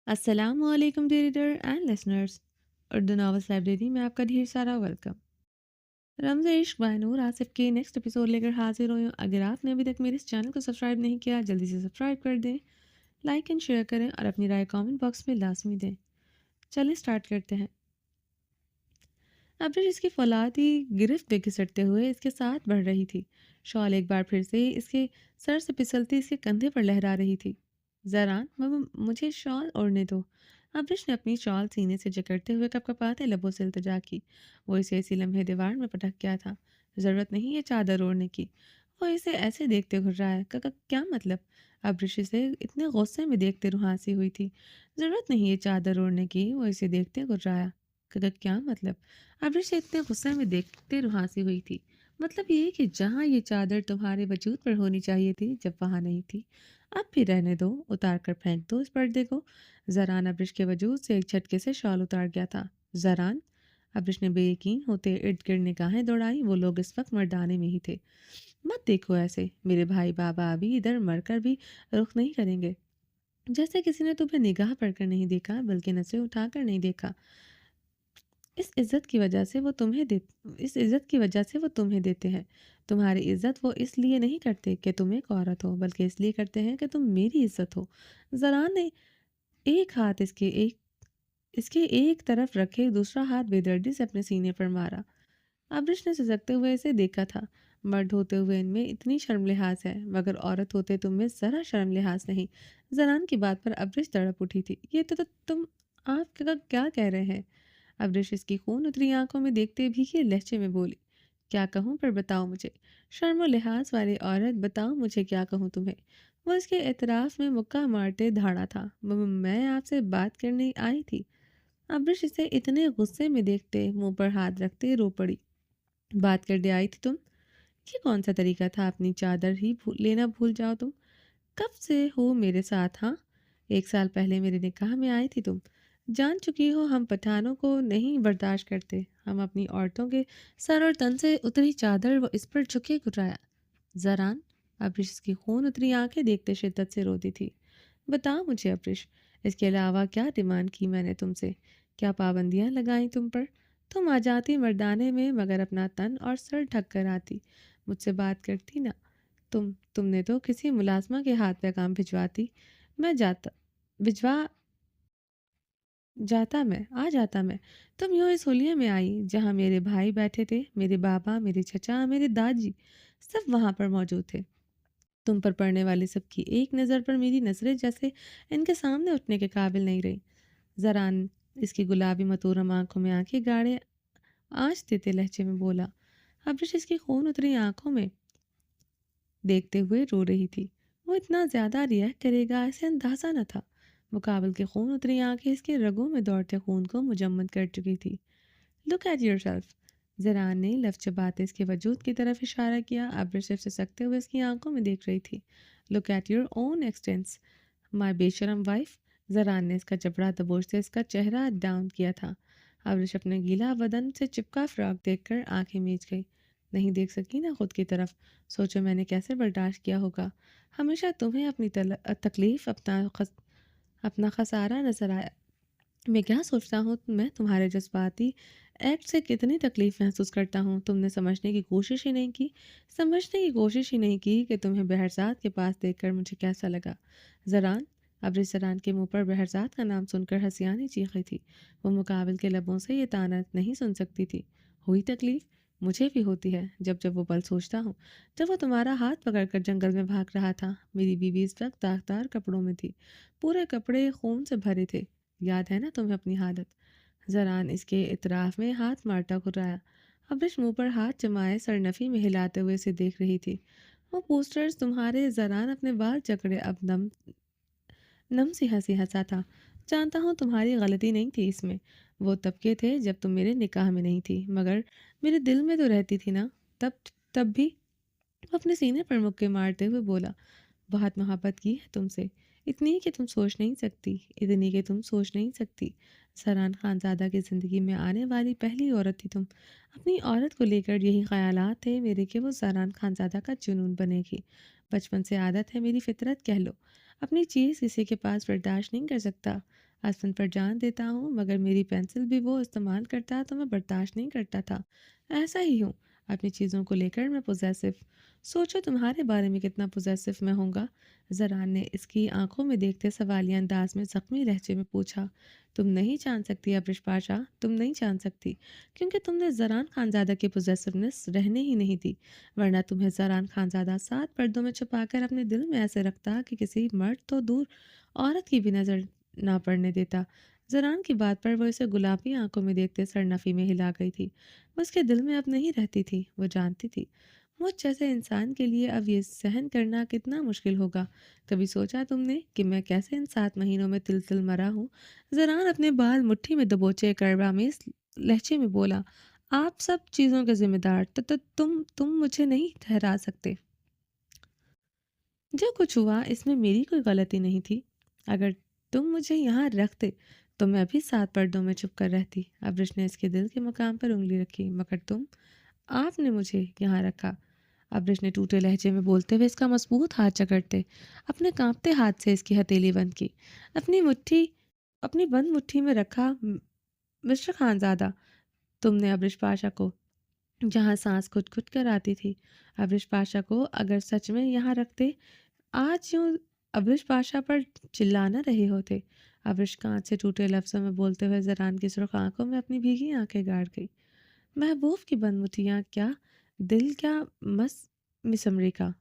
अस्सलाम वालेकुम reader and listeners. Urdu novels library में आपका ढेर सारा वेलकम। रमज़ इश्क बाय नूर आसिफ के नेक्स्ट एपिसोड लेकर हाजिर हुई हूँ। अगर आपने अभी तक मेरे इस चैनल को सब्सक्राइब नहीं किया जल्दी से सब्सक्राइब कर दें, लाइक एंड शेयर करें और अपनी राय कमेंट बॉक्स में लाजमी दें। चलें स्टार्ट करते हैं। अब्रिश इसकी फौलादी गिरफ्त पे घिसटते हुए इसके साथ बढ़ रही थी। शॉल एक बार फिर से इसके सर से फिसलती इसके कंधे पर लहरा रही थी। ज़रान मुझे शॉल ओढ़ने दो। अब्रिश ने अपनी शॉल सीने से जकड़ते हुए कपकपाते लबों से इल्तिजा की। वो इसे इसी लम्हे दीवार में पटक गया था। ज़रूरत नहीं है चादर ओढ़ने की। वो इसे ऐसे देखते घुर्राया है क्या मतलब? अब्रिश इसे इतने गुस्से में देखते रुहासी हुई थी। ज़रूरत नहीं है चादर ओढ़ने की, वो इसे देखते घुर्राया। क्या मतलब? अब्रिश इतने गुस्से में देखते रुहासी हुई थी। मतलब ये कि जहाँ ये चादर तुम्हारे वजूद पर होनी चाहिए थी जब वहाँ नहीं थी, अब भी रहने दो, उतार कर फेंक दो इस पर्दे को। जरान अब्रिश के वजूद से एक झटके से शॉल उतार गया था। जरान, अब्रिश ने बेयकीन होते इर्द गिर्द निगाहें दौड़ाई। वो लोग इस वक्त मर्दाने में ही थे। मत देखो ऐसे, मेरे भाई बाबा अभी इधर मरकर भी रुख नहीं करेंगे। जैसे किसी ने तुम्हें निगाह पड़कर नहीं देखा बल्कि नजरें उठाकर नहीं देखा। इस इज़्ज़त की वजह से वो तुम्हें दे इस इज़्ज़त की वजह से वो तुम्हें देते हैं। तुम्हारी इज़्ज़त वो इसलिए नहीं करते कि तुम एक औरत हो, बल्कि इसलिए करते हैं कि तुम मेरी इज़्ज़त हो। ज़रा ने एक हाथ इसके एक तरफ रखे दूसरा हाथ बेदर्दी से अपने सीने पर मारा। अब्रिश ने सिसकते हुए इसे देखा था। मर्द होते हुए इनमें इतनी शर्म लिहाज है, मगर औरत होते तुम में ज़रा शर्म लिहाज नहीं। ज़रान की बात पर अब्रिश तड़प उठी थी। ये तो तुम आप क्या कह रहे हैं? अब्रिश इसकी खून उतरी आंखों में देखते भी ये लहजे में बोली, क्या कहूँ पर बताओ मुझे। शर्म और लिहाज वाली औरत, बताओ मुझे क्या कहूँ तुम्हें। वो इसके एतराफ़ में मुक्का मारते धाड़ा था। मैं आपसे बात करने आई थी। अब्रिश इसे इतने गुस्से में देखते मुंह पर हाथ रखते रो पड़ी। बात करने आई थी तुम? ये कौन सा तरीका था? अपनी चादर ही लेना भूल जाओ तुम। कब से हो मेरे साथ? हाँ, 1 साल पहले मेरे निकाह में आई थी तुम। जान चुकी हो हम पठानों को नहीं बर्दाश्त करते। हम अपनी औरतों के सर और तन से उतरी चादर वो इस पर झुके घुराया। जरान, अब्रिश की खून उतरी आंखें देखते शिद्दत से रोती थी। बताओ मुझे अब्रिश, इसके अलावा क्या डिमांड की मैंने तुमसे? क्या पाबंदियां लगाई तुम पर? तुम आ जाती मर्दाने में, मगर अपना तन और सर ढक कर आती, मुझसे बात करती ना। तुमने तो किसी मुलाजमा के हाथ पैगाम भिजवाती। मैं जाता भिजवा जाता मैं आ जाता मैं। तुम यूं इस हुलिये में आई जहाँ मेरे भाई बैठे थे, मेरे बाबा, मेरे चचा, मेरे दादी, सब वहां पर मौजूद थे। तुम पर पड़ने वाली सबकी एक नज़र पर मेरी नज़रें जैसे इनके सामने उठने के काबिल नहीं रही। जरान इसकी गुलाबी मतूरम आंखों में आंखें गाड़े आंच देते लहजे में बोला। अब्रिश इसकी खून उतरी आंखों में देखते हुए रो रही थी। वो इतना ज़्यादा रिएक्ट करेगा ऐसे अंदाज़ा न था। मुकाबल के खून उतरी आंखें इसके रगों में दौड़ते खून को मुजम्मद कर चुकी थी। Look at yourself. ज़रान ने लफ्ज़ चबाते इसके वजूद की तरफ इशारा किया। अब्र सिर्फ सिसकते हुए इसकी आंखों में देख रही थी। Look at your own existence, my बेशरम वाइफ। ज़रान ने इसका जबड़ा दबोचते इसका चेहरा डाउन किया था। अब्रिश अपने गीला बदन से चिपका फ्रॉक देखकर आंखें मीच गई। नहीं देख सकी ना खुद की तरफ। सोचो मैंने कैसे बर्दाश्त किया होगा। हमेशा तुम्हें अपनी तकलीफ़ अपना खसारा नजर आया। मैं क्या सोचता हूँ, मैं तुम्हारे जज्बाती एक्ट से कितनी तकलीफ महसूस करता हूँ। तुमने समझने की कोशिश ही नहीं की। समझने की कोशिश ही नहीं की कि तुम्हें बहरजाद के पास देखकर मुझे कैसा लगा। जरान, अब्र जरान के मुंह पर बहरजाद का नाम सुनकर हंसियानी चीखी थी। वो मुकाबिल के लबों से ये ताना नहीं सुन सकती थी। हुई तकलीफ? मुझे भी होती है जब जब वो पल सोचता हूँ जब वो तुम्हारा हाथ पकड़कर जंगल में भाग रहा था। मेरी बीवी इस वक्त दागदार कपड़ों में थी, पूरे कपड़े खून से भरे थे। याद है ना तुम्हें अपनी हालत? जरान इसके इतराफ में हाथ मारता घुराया। अब्रिश मुंह पर हाथ जमाए सरनफी में हिलाते हुए इसे देख रही थी। वो पोस्टर्स तुम्हारे। जरान अपने बाल जकड़े अब नम नम सी हंसी हंसा था। जानता हूँ तुम्हारी गलती नहीं थी इसमें। वो तब के थे जब तुम मेरे निकाह में नहीं थी, मगर मेरे दिल में तो रहती थी ना। तब तब भी। वो अपने सीने पर मुक्के मारते हुए बोला, बहुत मोहब्बत की है तुमसे, इतनी कि तुम सोच नहीं सकती, इतनी कि तुम सोच नहीं सकती। सरान खानज़ादा की ज़िंदगी में आने वाली पहली औरत थी तुम। अपनी औरत को लेकर यही ख्यालात थे मेरे कि वो सरान खानज़ादा का जुनून बनेगी। बचपन से आदत है मेरी, फितरत कह लो। अपनी चीज़ किसी के पास बर्दाश्त नहीं कर सकता। आसमान पर जान देता हूँ, मगर मेरी पेंसिल भी वो इस्तेमाल करता तो मैं बर्दाश्त नहीं करता था। ऐसा ही हूँ। अपनी चीज़ों को लेकर मैं पोजेसिव। सोचो तुम्हारे बारे में कितना पोजेसिव मैं होऊंगा। जरान ने इसकी आंखों में देखते सवालिया अंदाज में जख्मी लहजे में पूछा। तुम नहीं जान सकती अब्रिश पाशा, तुम नहीं जान सकती, क्योंकि तुमने जरान खानजादा की पोजेसिवनेस रहने ही नहीं दी। वरना तुम्हें जरान खानजादा 7 पर्दों में छुपाकर अपने दिल में ऐसे रखता कि किसी मर्द तो दूर, औरत की भी नज़र ना पड़ने देता। ज़रान की बात पर वो इसे गुलाबी आंखों में देखते सरनफी में हिला गई थी। वो उसके दिल में अब नहीं रहती थी, वो जानती थी। मुझ जैसे इंसान के लिए अब ये सहन करना कितना मुश्किल होगा। कभी सोचा तुमने कि मैं कैसे इन 7 महीनों में तिल तिल मरा हूँ? ज़रान अपने बाल मुट्ठी में दबोचे कड़वा में इस लहजे में बोला, आप सब चीज़ों के जिम्मेदार तो तुम मुझे नहीं ठहरा सकते। जो कुछ हुआ इसमें मेरी कोई गलती नहीं थी। अगर तुम मुझे यहाँ रखते तो मैं भी 7 पर्दों में छुप कर रहती। अब्रिश ने इसके दिल के मकाम पर उंगली रखी। मगर आपने मुझे यहाँ रखा। अब्रिश ने टूटे लहजे में बोलते हुए इसका मजबूत हाथ जकड़ते अपने कांपते हाथ से इसकी हथेली बंद की। अपनी मुट्ठी अपनी बंद मुट्ठी में रखा। मिस्टर खानजादा, तुमने अब्रिश पाशा को जहाँ सांस घुट घुट कर आती थी, अब्रिश पाशा को अगर सच में यहाँ रखते, आज यूं अब्रिश पाशा पर चिल्ला न रहे होते। अब्रिश कांच से टूटे लफ्जों में बोलते हुए जरान की सुर्ख आंखों में अपनी भीगी आंखें गाड़ गई। महबूब की बदमुठियाँ क्या, दिल क्या, मस मिस अमरीका।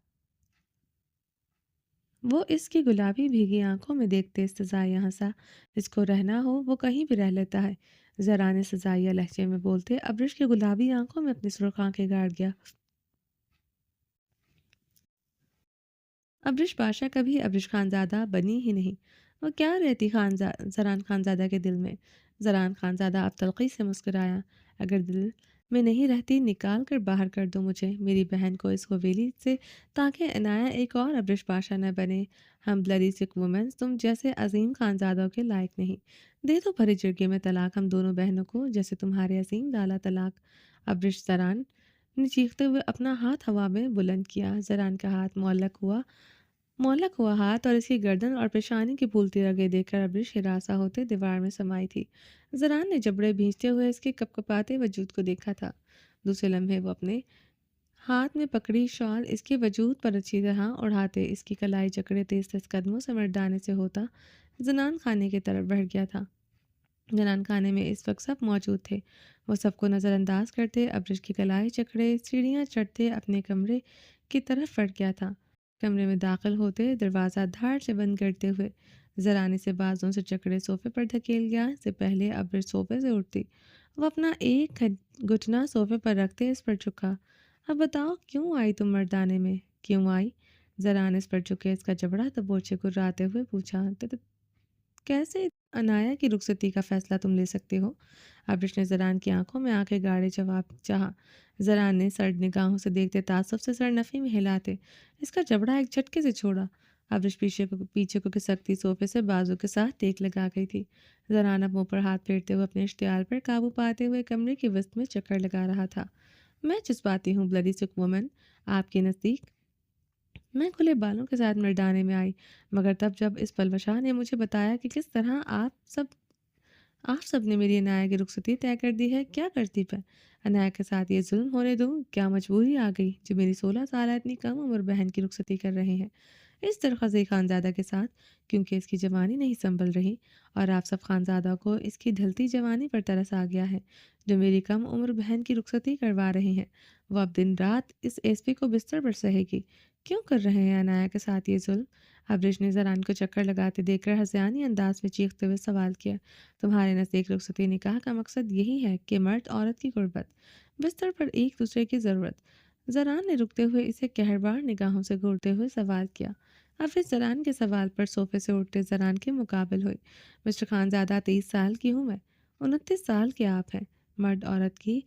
वो इसकी गुलाबी भीगी आंखों में देखते इस्तज़ाया हंसा। जिसको रहना हो वो कहीं भी रह लेता है। जरा ने सजाइया लहजे में बोलते अब्रिश की गुलाबी आंखों में अपनी सुर्ख आंखें गाड़ गया। अब्रिश बादशाह कभी अब्रिश खानज़ादा बनी ही नहीं। वो क्या रहती ज़रान खानज़ादा के दिल में। ज़रान खानज़ादा अब तलख़ी से मुस्कुराया। अगर दिल में नहीं रहती निकाल कर बाहर कर दो मुझे, मेरी बहन को इस हवेली से, ताकि अनाया एक और अब्रिश बादशाह न बने। हम ब्लडी सिक वुमेन्स तुम जैसे अजीम खानज़ादों के लायक नहीं। दे दो भरी जिरगे में तलाक हम दोनों बहनों को, जैसे तुम्हारे अजीम लाला तलाक। अब्रिश ज़रान ने चीखते हुए अपना हाथ हवा में बुलंद किया। ज़रान का हाथ मौलक हुआ हाथ और इसकी गर्दन और पेशानी की फूलती रगें देखकर अब्रिश हिरासा होते दीवार में समाई थी। जरान ने जबड़े भींचते हुए इसके कपकपाते वजूद को देखा था। दूसरे लम्हे वो अपने हाथ में पकड़ी शॉल इसके वजूद पर अच्छी तरह उड़ाते इसकी कलाई जकड़े तेज तेज कदमों से मर्दाने से होता जनान खाने की तरफ बढ़ गया था। जनान खाने में इस वक्त सब मौजूद थे। वो सबको नज़रअंदाज करते अब्रिश की कलाई जकड़े सीढ़ियाँ चढ़ते अपने कमरे की तरफ बढ़ गया था। कमरे में दाखिल होते दरवाज़ा धाड़ से बंद करते हुए जराने से बाजों से जकड़े सोफे पर धकेल गया। से पहले अब्रिश सोफे से उठती वो अपना एक घुटना सोफे पर रखते इस पर झुका। अब बताओ क्यों आई तुम मर्दाने में, क्यों आई? जरान इस पर झुके इसका जबड़ा दबोचे गुर्राते हुए पूछा। कैसे अनाया की रुखसती का फैसला तुम ले सकते हो? आबिश ने जरान की आंखों में आंखें गाड़े जवाब चाहा। जरान ने सर्द निगाहों से देखते तासुफ से सर नफी में हिलाते इसका जबड़ा एक झटके से छोड़ा। आबिश पीछे को खिसकती सोफे से बाजू के साथ टेक लगा गई थी। जरान अब मुंह पर हाथ फेरते हुए अपने इश्तियाल पर काबू पाते हुए कमरे की वस्त में चक्कर लगा रहा था। मैं जज्बाती हूँ ब्लडी सिक वुमन, आपके नज़दीक मैं खुले बालों के साथ मर्दाने में आई। मगर तब जब इस पलवशा ने मुझे बताया कि किस तरह आप सब ने मेरी अनाया की रुखसती तय कर दी है, क्या करती मैं? अनाया के साथ ये जुल्म होने दूँ? क्या मजबूरी आ गई जो मेरी 16 साल इतनी कम उम्र बहन की रुखसती कर रहे हैं इस दरख्वास्त खानज़ादा के साथ, क्योंकि इसकी जवानी नहीं संभल रही और आप सब खानज़ादा को इसकी ढलती जवानी पर तरस आ गया है जो मेरी कम उम्र बहन की रुखसती करवा रहे हैं। वो अब दिन रात इस एसपी को बिस्तर पर सहेगी। क्यों कर रहे हैं अनाया के साथ ये जुल्म? अब्रिश ने जरान को चक्कर लगाते देखकर हज़ियानी अंदाज में चीखते हुए सवाल किया। तुम्हारे नज़दीक रुखसती निकाह का मकसद यही है कि मर्द औरत की गुर्बत, बिस्तर पर एक दूसरे की ज़रूरत? जरान ने रुकते हुए इसे कहरबार निगाहों से घूरते हुए सवाल किया। हाफिज जरान के सवाल पर सोफे से उठते जरान के मुकाबिल हुई। मिस्टर खानज़ादा 23 साल की हूँ मैं, 29 साल के आप हैं। मर्द औरत की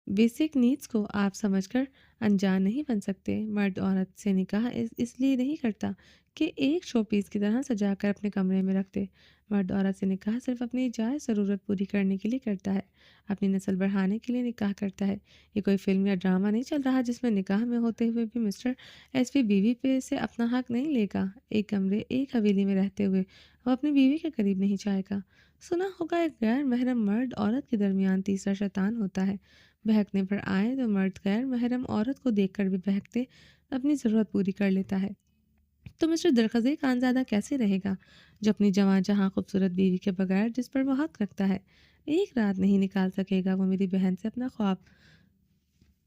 बेसिक नीड्स को आप समझकर अनजान नहीं बन सकते। मर्द औरत से निकाह इसलिए नहीं करता कि एक शो पीस की तरह सजाकर अपने कमरे में रखते। मर्द औरत से निकाह सिर्फ अपनी जायज़ ज़रूरत पूरी करने के लिए करता है, अपनी नस्ल बढ़ाने के लिए निकाह करता है। ये कोई फिल्म या ड्रामा नहीं चल रहा जिसमें निकाह में होते हुए भी मिस्टर एसपी बीवी पे से अपना हक नहीं लेगा। एक कमरे एक हवेली में रहते हुए वो अपनी बीवी के करीब नहीं जाएगा। सुना होगा एक गैर महरम मर्द औरत के दरमियान तीसरा शैतान होता है। बहकने पर आए तो मर्द गैर महरम औरत को देखकर भी बहकते अपनी ज़रूरत पूरी कर लेता है। तो मिस्टर दरखज़ी खानज़ादा कैसे रहेगा जो अपनी जवां जहां खूबसूरत बीवी के बगैर जिस पर वो हक रखता है एक रात नहीं निकाल सकेगा वो मेरी बहन से अपना ख्वाब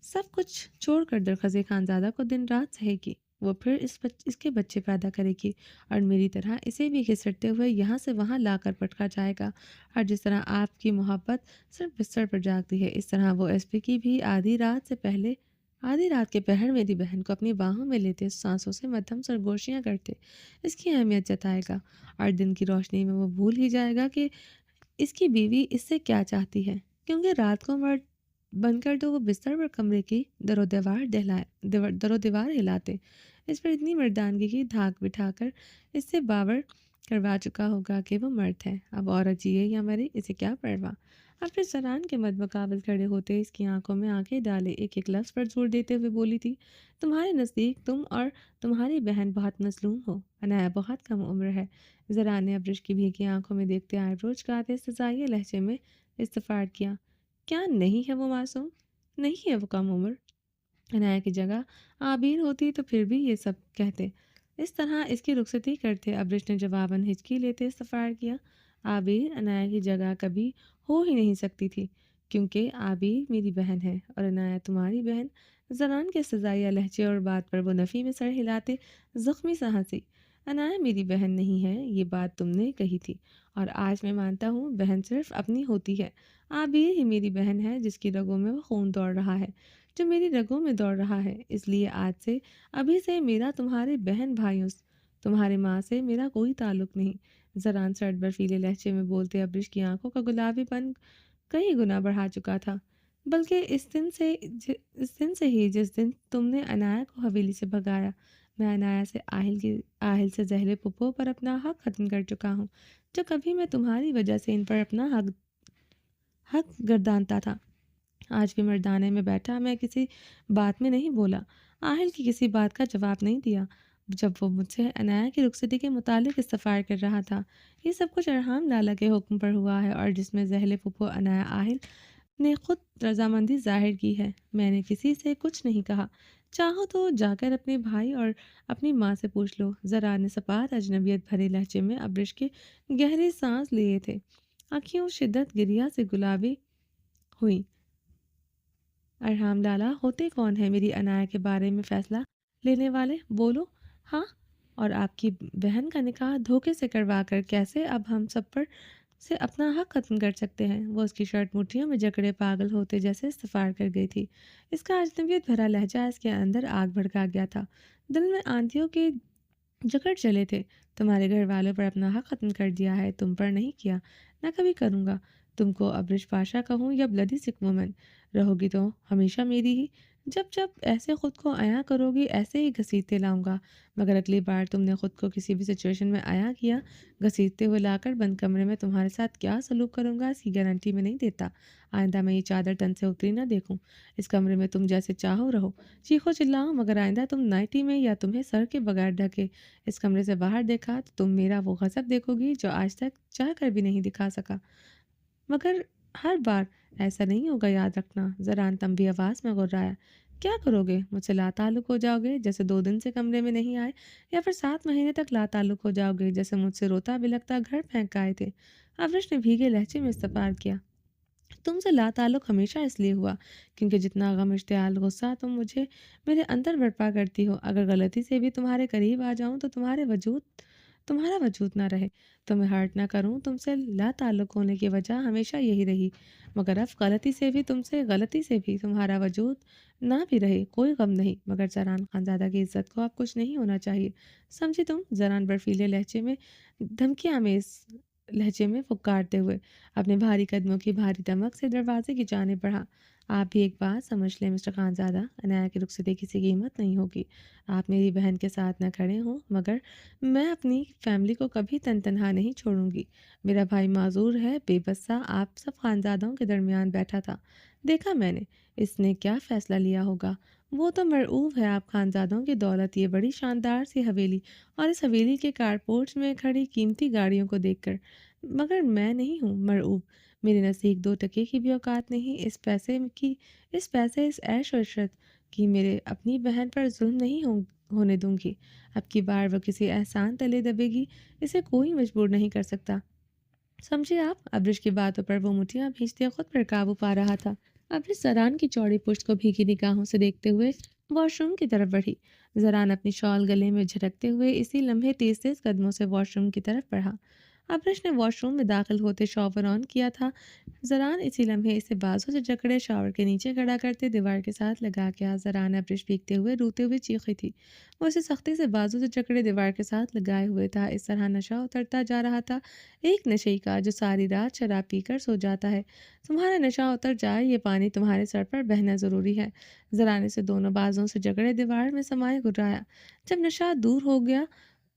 सब कुछ छोड़कर दरखज़े खानज़ादा को दिन रात सहेगी। वो फिर इसके बच्चे पैदा करेगी और मेरी तरह इसे भी घिसटते हुए यहाँ से वहाँ लाकर पटका जाएगा। और जिस तरह आपकी मोहब्बत सिर्फ बिस्तर पर जागती है इस तरह वो एसपी की भी आधी रात के पहर मेरी बहन को अपनी बाहों में लेते सांसों से मध्यम सरगोशियाँ करते इसकी अहमियत जताएगा। और दिन की रोशनी में वो भूल ही जाएगा कि इसकी बीवी इससे क्या चाहती है, क्योंकि रात को मर्द बनकर तो वो बिस्तर पर कमरे की दरो दीवार हिलाते इस पर इतनी मर्दानगी की धाक बिठाकर इससे बावर करवा चुका होगा कि वो मर्द है। अब औरत जिए या मरे इसे क्या परवाह। अब फिर जरान के मद्बकाबल खड़े होते इसकी आंखों में आंखें डाले एक एक लफ्ज़ पर जोर देते हुए बोली थी, तुम्हारे नज़दीक तुम और तुम्हारी बहन बहुत मसलूम हो, अनाया बहुत कम उम्र है। ज़रा ने अब्रिश की भीगी आंखों में देखते आईब्रोज गाते सजाइए लहजे में इस्तफार किया, क्या नहीं है वो मासूम, नहीं है वो कम उम्र। अनाया की जगह आबिर होती तो फिर भी ये सब कहते, इस तरह इसकी रुखसती करते। अब्रिश ने जवाबन हिचकी लेते इस्तफार किया, आबिर अनाया की जगह कभी हो ही नहीं सकती थी, क्योंकि आबिर मेरी बहन है और अनाया तुम्हारी बहन। जरान के सजाइया लहजे और बात पर वो नफ़ी में सर हिलाते ज़ख्मी सा हंसी, अनाया मेरी बहन नहीं है ये बात तुमने कही थी और आज मैं मानता हूँ बहन सिर्फ अपनी होती है। आबिर ही मेरी बहन है जिसकी रगों में वो खून दौड़ रहा है जो मेरी रगों में दौड़ रहा है। इसलिए आज से अभी से मेरा तुम्हारे बहन भाइयों तुम्हारे माँ से मेरा कोई ताल्लुक नहीं। जरान सर्द बर्फीले लहजे में बोलते अब्रिश की आंखों का गुलाबीपन कई गुना बढ़ा चुका था। बल्कि इस दिन से ही जिस दिन तुमने अनाया को हवेली से भगाया, मैं अनाया से आहिल से जहले पुप्पो पर अपना हक खत्म कर चुका हूँ, जो कभी मैं तुम्हारी वजह से इन पर अपना हक गर्दानता था। आज भी मर्दाने में बैठा मैं किसी बात में नहीं बोला, आहिल की किसी बात का जवाब नहीं दिया जब वो मुझसे अनाया की रुखसती के मुतालिक इस्तफार कर रहा था। ये सब कुछ अरहाम लाला के हुक्म पर हुआ है और जिसमें जहले पुप्पो अनाया आहिल ने खुद रजामंदी जाहिर की है। मैंने किसी से कुछ नहीं कहा। चाहो तो जाकर अपने भाई और अपनी माँ से पूछ लो। ज़रा ने सपाट अजनबियत भरे लहजे में अब्रिश के गहरी सांस लिए थे। आँखें शिद्दत गिरिया से गुलाबी हुई। अरहम लाला होते कौन है मेरी अनाया के बारे में फ़ैसला लेने वाले? बोलो। हाँ, और आपकी बहन का निकाह धोखे से करवा कर कैसे अब हम सब पर से अपना हक ख़त्म कर सकते हैं। वो उसकी शर्ट मुट्ठियों में जकड़े पागल होते जैसे इस्तफार कर गई थी। इसका अजनबियत भरा लहजा इसके अंदर आग भड़का गया था। दिल में आंधियों के जकड़ चले थे। तुम्हारे घर वालों पर अपना हक ख़त्म कर दिया है, तुम पर नहीं किया, ना कभी करूँगा। तुमको अब्रिश पाशा कहूँ या ब्लडी सिक वुमन, रहोगी तो हमेशा मेरी ही। जब जब ऐसे खुद को आया करोगी ऐसे ही घसीटते लाऊंगा। मगर अगली बार तुमने खुद को किसी भी सिचुएशन में आया किया, घसीटते हुए लाकर बंद कमरे में तुम्हारे साथ क्या सलूक करूंगा इसकी गारंटी में नहीं देता। आइंदा मैं ये चादर तन से उतरी ना देखूं। इस कमरे में तुम जैसे चाहो रहो, चीखो चिल्लाओ, मगर आइंदा तुम नाइटी में या तुम्हें सर के बगैर ढके इस कमरे से बाहर देखा तो तुम मेरा वो गज़ब देखोगी जो आज तक चाह कर भी नहीं दिखा सका। मगर हर बार ऐसा नहीं होगा, याद रखना। ज़रान तंबी आवाज़ में गुर्राया, क्या करोगे? मुझसे लाताल्लुक़ हो जाओगे जैसे 2 दिन से कमरे में नहीं आए, या फिर 7 महीने तक लाताल्लुक़ हो जाओगे जैसे मुझसे रोता बिलखता घर फेंक आए थे। अवरिश ने भीगे लहजे में इस्तफार किया, तुमसे लाताल्लुक़ हमेशा इसलिए हुआ क्योंकि जितना गम इश्तियाल गुस्सा तुम मुझे मेरे अंदर बर्पा करती हो, अगर गलती से भी तुम्हारे करीब आ जाऊं तो तुम्हारा वजूद ना रहे, तुम्हें हर्ट ना करूं। तुमसे लाताल्लुक़ होने की वजह हमेशा यही रही, मगर अब गलती से भी तुम्हारा वजूद ना भी रहे कोई गम नहीं। मगर जरान खानज़ादा की इज्जत को अब कुछ नहीं होना चाहिए, समझी तुम? जरान बर्फीले लहजे में धमकियाँ में इस लहजे में फुकारते हुए अपने भारी कदमों की भारी दमक से दरवाजे की जानिब बढ़ा। आप भी एक बात समझ लें मिस्टर खानज़ादा, अनाया की रुखसती किसी की हिम्मत नहीं होगी। आप मेरी बहन के साथ न खड़े हों, मगर मैं अपनी फैमिली को कभी तन तनहा नहीं छोड़ूंगी। मेरा भाई माजूर है, बेबस सा आप सब खानज़ादों के दरमियान बैठा था, देखा मैंने। इसने क्या फ़ैसला लिया होगा? وہ تو مرعوب ہے آپ خانزادوں کی دولت، یہ بڑی شاندار سی حویلی اور اس حویلی کے کارپورچ میں کھڑی قیمتی گاڑیوں کو دیکھ کر، مگر میں نہیں ہوں مرعوب۔ میرے نزدیک 2 ٹکے کی بھی اوقات نہیں اس پیسے اس عیش و عشرت کی میرے اپنی بہن پر ظلم نہیں ہونے دوں گی۔ اب کی بار وہ کسی احسان تلے دبے گی، اسے کوئی مجبور نہیں کر سکتا۔ سمجھے آپ؟ ابرش کی باتوں پر وہ مٹھیاں بھیجتے خود پر قابو پا رہا تھا۔ ابرش زران کی چوڑی پشت کو بھیگی نگاہوں سے دیکھتے ہوئے واش روم کی طرف بڑھی۔ زران اپنی شال گلے میں جھٹکتے ہوئے اسی لمحے تیز تیز قدموں سے واش روم کی طرف بڑھا۔ ابرش نے واش روم میں داخل ہوتے شاور آن کیا تھا۔ زران اسی لمحے اسے بازو سے جکڑے شاور کے نیچے کھڑا کرتے دیوار کے ساتھ لگا کے زران ابرش بھیگتے ہوئے روتے ہوئے چیخی تھی۔ وہ اسے سختی سے بازو سے جکڑے دیوار کے ساتھ لگائے ہوئے تھا۔ اس طرح نشہ اترتا جا رہا تھا، ایک نشے کا جو ساری رات شراب پی کر سو جاتا ہے۔ تمہارا نشہ اتر جائے، یہ پانی تمہارے سر پر بہنا ضروری ہے۔ زرانے سے دونوں بازوں سے جکڑے دیوار میں سمائے گرایا۔ جب نشہ دور ہو گیا،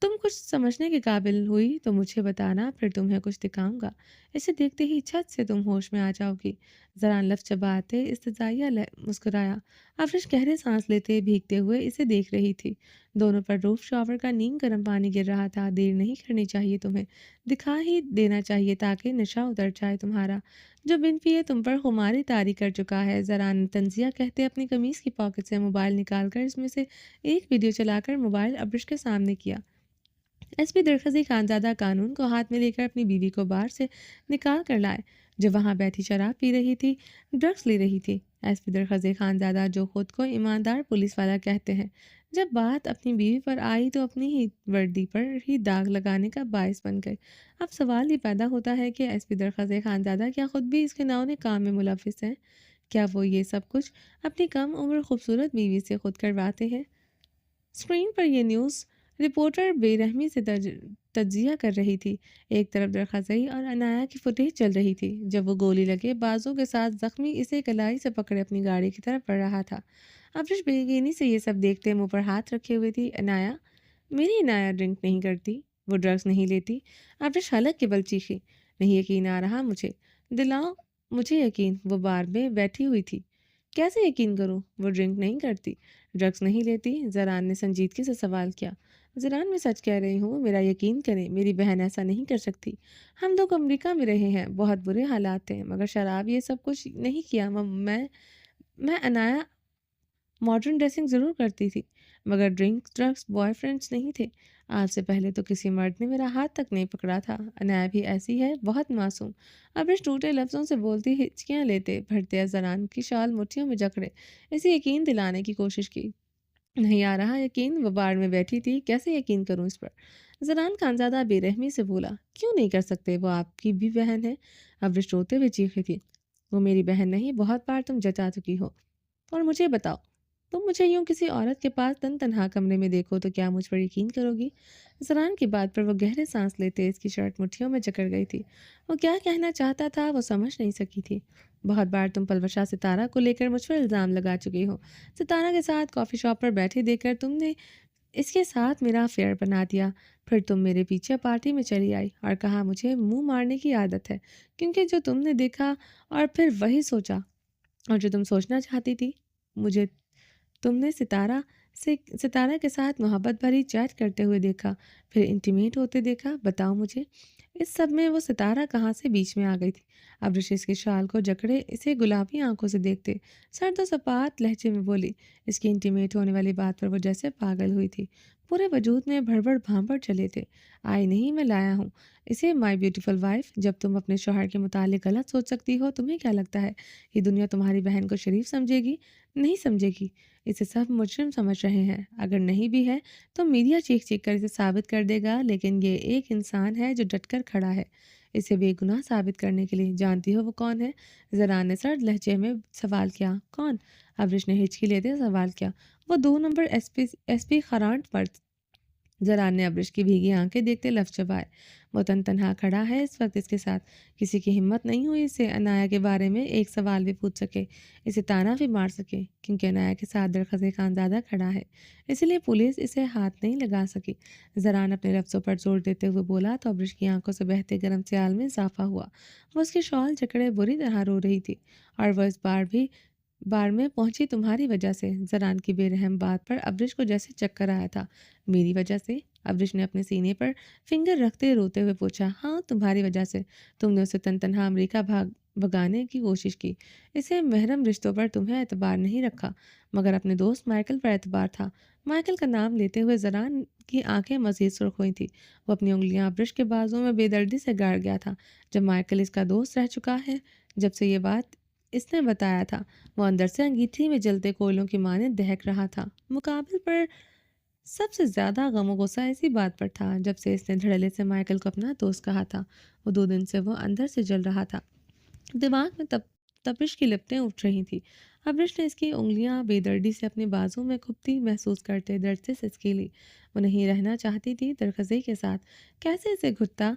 تم کچھ سمجھنے کے قابل ہوئی تو مجھے بتانا، پھر تمہیں کچھ دکھاؤں گا۔ اسے دیکھتے ہی چھت سے تم ہوش میں آ جاؤ گی۔ زران لفظ چباتے استزائیہ مسکرایا۔ افرش گہرے سانس لیتے بھیگتے ہوئے اسے دیکھ رہی تھی۔ دونوں پر روف شاور کا نیم گرم پانی گر رہا تھا۔ دیر نہیں کرنی چاہیے تمہیں، دکھا ہی دینا چاہیے تاکہ نشہ اتر جائے تمہارا، جو بن پیے تم پر خماری طاری کر چکا ہے۔ زران نے تنزیہ کہتے اپنی قمیص کی پاکٹ سے موبائل نکال کر اس میں سے ایک ویڈیو چلا کر موبائل ابرش کے سامنے کیا۔ ایس پی درخزی خانزادہ قانون کو ہاتھ میں لے کر اپنی بیوی کو بار سے نکال کر لائے، جو وہاں بیٹھی شراب پی رہی تھی، ڈرگس لی رہی تھی۔ ایس پی درخزی خانزادہ، جو خود کو ایماندار پولیس والا کہتے ہیں، جب بات اپنی بیوی پر آئی تو اپنی ہی وردی پر ہی داغ لگانے کا باعث بن گئے۔ اب سوال یہ پیدا ہوتا ہے کہ ایس پی درخزی خانزادہ کیا خود بھی اس گھناؤنے کام میں ملوث ہیں؟ کیا وہ یہ سب کچھ اپنی کم عمر خوبصورت بیوی سے خود کرواتے ہیں؟ اسکرین پر یہ نیوز رپورٹر بے رحمی سے تجزیہ کر رہی تھی۔ ایک طرف درخزئی اور انایا کی فوٹیج چل رہی تھی جب وہ گولی لگے بازو کے ساتھ زخمی اسے کلائی سے پکڑے اپنی گاڑی کی طرف بڑھ رہا تھا۔ ابرش بے یقینی سے یہ سب دیکھتے منہ پر ہاتھ رکھے ہوئے تھی۔ انایا؟ میری انایا ڈرنک نہیں کرتی، وہ ڈرگس نہیں لیتی۔ ابرش حلق کے بل چیخی۔ نہیں یقین آ رہا مجھے، دلاؤ مجھے یقین، وہ بار میں بیٹھی ہوئی تھی۔ کیسے یقین کروں؟ وہ ڈرنک نہیں کرتی، ڈرگس نہیں لیتی، زران نے سنجیدگی سے سوال کیا۔ زران، میں سچ کہہ رہی ہوں، میرا یقین کریں، میری بہن ایسا نہیں کر سکتی۔ ہم لوگ امریکہ میں رہے ہیں، بہت برے حالات تھے، مگر شراب یہ سب کچھ نہیں کیا۔ میں انایا ماڈرن ڈریسنگ ضرور کرتی تھی، مگر ڈرنکس ڈرگس بوائے فرینڈس نہیں تھے۔ آج سے پہلے تو کسی مرد نے میرا ہاتھ تک نہیں پکڑا تھا۔ انایا بھی ایسی ہے، بہت معصوم۔ ابرش ٹوٹے لفظوں سے بولتی ہچکیاں لیتے بھرتے زران کی شال مٹھیوں میں جکڑے اسے یقین دلانے کی کوشش کی۔ نہیں آ رہا یقین، وہ بار میں بیٹھی تھی، کیسے یقین کروں اس پر؟ زران خانزادہ بے رحمی سے بولا۔ کیوں نہیں کر سکتے؟ وہ آپ کی بھی بہن ہے۔ ابرش روتے ہوئے چیخی تھی۔ وہ میری بہن نہیں، بہت بار تم جچا چکی ہو۔ اور مجھے بتاؤ، تم مجھے یوں کسی عورت کے پاس تنہا کمرے میں دیکھو تو کیا مجھ پر یقین کرو گی؟ زران کی بات پر وہ گہرے سانس لیتے اس کی شرٹ مٹھیوں میں جکڑ گئی تھی۔ وہ کیا کہنا چاہتا تھا وہ سمجھ نہیں سکی تھی۔ بہت بار تم پلوشا ستارہ کو لے کر مجھ پر الزام لگا چکی ہو۔ ستارہ کے ساتھ کافی شاپ پر بیٹھے دیکھ کر تم نے اس کے ساتھ میرا افیئر بنا دیا۔ پھر تم میرے پیچھے پارٹی میں چلی آئی اور کہا مجھے منہ مارنے کی عادت ہے، کیونکہ جو تم نے دیکھا اور پھر وہی سوچا، اور جو تم سوچنا چاہتی تھی۔ مجھے تم نے ستارہ کے ساتھ محبت بھری چیٹ کرتے ہوئے دیکھا، پھر انٹیمیٹ ہوتے دیکھا۔ بتاؤ مجھے، اس سب میں وہ ستارہ کہاں سے بیچ میں آ گئی تھی؟ ابرش اس کے شال کو جکڑے اسے گلابی آنکھوں سے دیکھتے سرد و سپات لہجے میں بولی۔ اس کی انٹیمیٹ ہونے والی بات پر وہ جیسے پاگل ہوئی تھی، پورے وجود میں بھڑبڑ بھانبڑ چلے تھے۔ آئی نہیں، میں لایا ہوں اسے، مائی بیوٹیفل وائف۔ جب تم اپنے شوہر کے متعلق غلط سوچ سکتی ہو، تمہیں کیا لگتا ہے یہ دنیا تمہاری بہن کو شریف سمجھے گی؟ نہیں سمجھے گی۔ اسے سب مجرم سمجھ رہے ہیں، اگر نہیں بھی ہے تو میڈیا چیخ چیخ کر اسے ثابت کر دے گا، لیکن یہ ایک انسان ہے جو ڈٹ کر کھڑا ہے اسے بے گناہ ثابت کرنے کے لیے۔ جانتی ہو وہ کون ہے؟ زران نے سرد لہجے میں سوال کیا۔ کون؟ ابرش نے ہچکی لیتے سوال کیا۔ وہ 2 نمبر ایس پی خرانٹ مرد۔ زران نے ابرش کی بھیگی آنکھیں دیکھتے لفظ چبائے۔ وہ تنہا کھڑا ہے اس وقت، اس کے ساتھ کسی کی ہمت نہیں ہوئی اسے انایا کے بارے میں ایک سوال بھی پوچھ سکے، اسے تانا بھی مار سکے، کیونکہ انایا کے ساتھ درخزی خانزادہ کھڑا ہے، اسی لیے پولیس اسے ہاتھ نہیں لگا سکی۔ زران اپنے لفظوں پر زور دیتے ہوئے بولا تو ابرش کی آنکھوں سے بہتے گرم سیال میں اضافہ ہوا۔ وہ اس کی شال جکڑے بری طرح رو رہی تھی، اور وہ اس بار بھی बार में पहुंची तुम्हारी वजह से। जरान की बेरहम बात पर अब्रिश को जैसे चक्कर आया था। मेरी वजह से? अब्रिश ने अपने सीने पर फिंगर रखते रोते हुए पूछा। हाँ, तुम्हारी वजह से। तुमने उसे तनतनहा अमेरिका भगाने की कोशिश की। इसे महरम रिश्तों पर तुम्हें एतबार नहीं रखा, मगर अपने दोस्त माइकल पर एतबार था। माइकल का नाम लेते हुए जरान की आंखें मजीद सुर्ख हुई थी। वो अपनी उंगलियां अब्रिश के बाजुओं में बेदर्दी से गाड़ गया था। जब माइकल इसका दोस्त रह चुका है, जब से ये बात इसने बताया था, वो अंदर से अंगीठी में जलते कोयलों की माने दहक रहा था। मुकाबले पर सबसे ज्यादा गम और गुस्सा इसी बात पर था, जब से इसने धड़ल्ले से माइकल को अपना दोस्त कहा था। वो 2 दिन से वो अंदर से जल रहा था। दिमाग में तपिश की लपटें उठ रही थी। अब्रिश ने इसकी उंगलियां बेदर्दी से अपने बाजू में खुपती महसूस करते दर्द से सिसकी ली। वो नहीं रहना चाहती थी दरखज़ी के साथ। कैसे इसे घुटता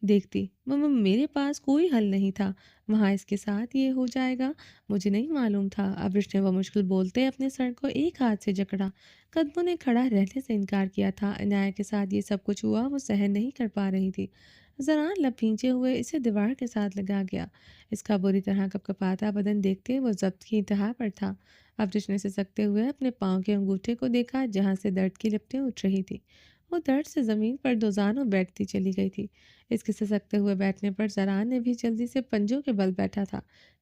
देखती। मेरे पास कोई हल नहीं था। वहाँ इसके साथ ये हो जाएगा, मुझे नहीं मालूम था। अब्रिश ने वो मुश्किल बोलते अपने सर को एक हाथ से जकड़ा। कदमों ने खड़ा रहने से इनकार किया था। अन्याय के साथ ये सब कुछ हुआ, वो सहन नहीं कर पा रही थी। ज़रा लब भींचे हुए इसे दीवार के साथ लगा गया। इसका बुरी तरह कपकपाता बदन देखते वो ज़ब्त की इंतहा पर था। अब्रिश ने सिसकते हुए अपने पाँव के अंगूठे को देखा, जहाँ से दर्द की लपटें उठ रही थी। वो दर्द से ज़मीन पर दो जानों बैठती चली गई थी। इसके सिसकते हुए बैठने पर ज़रान ने भी जल्दी से पंजों के बल बैठा था।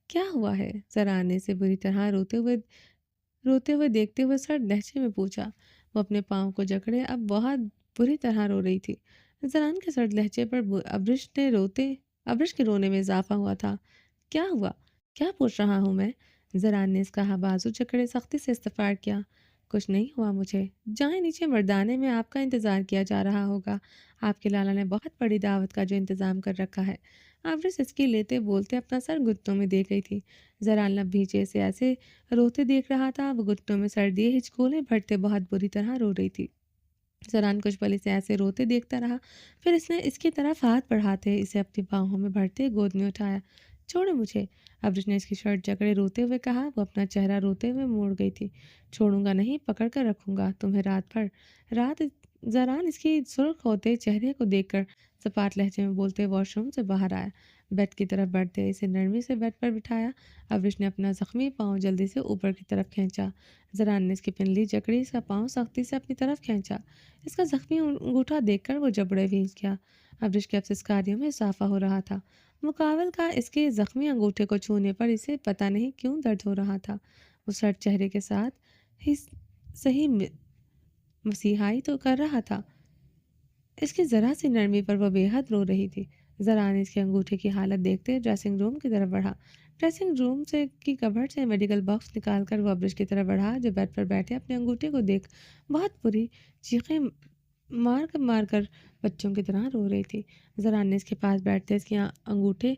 क्या हुआ है? ज़रान ने इसे बुरी तरह रोते हुए देखते हुए सर लहजे में पूछा। वो अपने पाँव को जकड़े अब बहुत बुरी तरह रो रही थी। ज़रान के सर्द लहजे पर अब्रिश के रोने में इजाफा हुआ था। क्या हुआ? क्या पूछ रहा हूँ मैं? ज़रान ने इसका बाजू जकड़े सख्ती से इस्तफार किया। कुछ नहीं हुआ मुझे। जाएं नीचे मर्दाने में आपका इंतज़ार किया जा रहा होगा। आपके लाला ने बहुत बड़ी दावत का जो इंतज़ाम कर रखा है। आफिस इसकी लेते बोलते अपना सर घुटनों में दे गई थी। ज़रा लब भीचे से ऐसे रोते देख रहा था। वो घुटनों में सर दिए हिचकोले भरते बहुत बुरी तरह रो रही थी। जरान कुछ पल इसे ऐसे रोते देखता रहा। फिर इसने इसकी तरफ हाथ बढ़ाते इसे अपनी बाहों में भरते गोद में उठाया। छोड़ो मुझे। अब्रिश ने इसकी शर्ट जकड़े रोते हुए कहा। वो अपना चेहरा रोते हुए मोड़ गई थी। छोड़ूंगा नहीं, पकड़ कर रखूंगा तुम्हें रात भर। रात जरान इसकी सुर्ख होते चेहरे को देखकर सपाट लहजे में बोलते वॉशरूम से बाहर आया। बेड की तरफ बढ़ते इसे नरमी से बेड पर बिठाया। अब्रिश ने अपना जख्मी पाँव जल्दी से ऊपर की तरफ खींचा। जरान ने इसकी पिनली जकड़ी इसका पाँव सख्ती से अपनी तरफ खींचा। इसका जख्मी अंगूठा देखकर वो जबड़े भींच गया। अब्रिश के कार्यों में इजाफा हो रहा था। मुकाबल का इसके जख्मी अंगूठे को छूने पर इसे पता नहीं क्यों दर्द हो रहा था। वो सर्द चेहरे के साथ ही सही मसीहाई तो कर रहा था। इसकी ज़रा सी नरमी पर वह बेहद रो रही थी। ज़रा ने इसके अंगूठे की हालत देखते ड्रेसिंग रूम की तरफ बढ़ा। ड्रेसिंग रूम से की कबर्ड से मेडिकल बॉक्स निकाल कर वो अब्रिश की तरफ बढ़ा, जो बेड पर बैठे अपने अंगूठे को देख बहुत बुरी चीखें मार कर बच्चों की तरह रो रही थी। ज़रा ने इसके पास बैठते इसके अंगूठे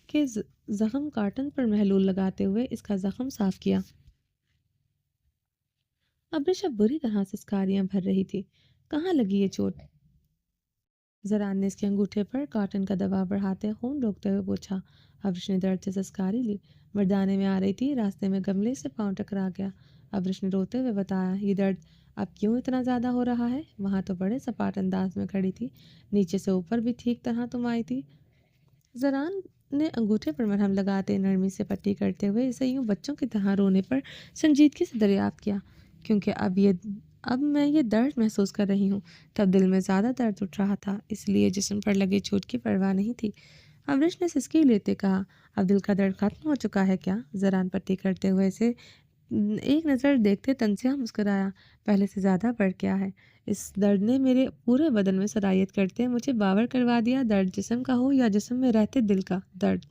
के जख्म कार्टन पर महलूल लगाते हुए इसका जख्म साफ किया। अब्रिश अब बुरी तरह से स्कारियां भर रही थी। कहाँ लगी ये चोट? जरान ने इसके अंगूठे पर कॉटन का दबाव बढ़ाते खून रोकते हुए पूछा। अब्रिश ने दर्द से सस्कारी ली। मर्दाने में आ रही थी, रास्ते में गमले से पाँव टकरा गया। अब्रिश ने रोते हुए बताया, ये दर्द अब क्यों इतना ज़्यादा हो रहा है? वहाँ तो बड़े सपाट अंदाज में खड़ी थी, नीचे से ऊपर भी ठीक तरह तुम आई थी। जरान ने अंगूठे पर मरहम लगाते नरमी से पट्टी करते हुए इसे यूं बच्चों की तरह रोने पर संजीदगी से दरियाफ्त किया। क्योंकि अब मैं ये दर्द महसूस कर रही हूँ। तब दिल में ज़्यादा दर्द उठ रहा था, इसलिए जिस्म पर लगे चोट की परवाह नहीं थी। अमरीश ने सिसकी लेते कहा, अब दिल का दर्द खत्म हो चुका है क्या? जरान पट्टी करते हुए इसे एक नज़र देखते तंसिया मुस्कुराया। पहले से ज़्यादा बढ़ गया है। इस दर्द ने मेरे पूरे बदन में सरायत करते मुझे बावर करवा दिया। दर्द जिस्म का हो या जिस्म में रहते दिल का दर्द,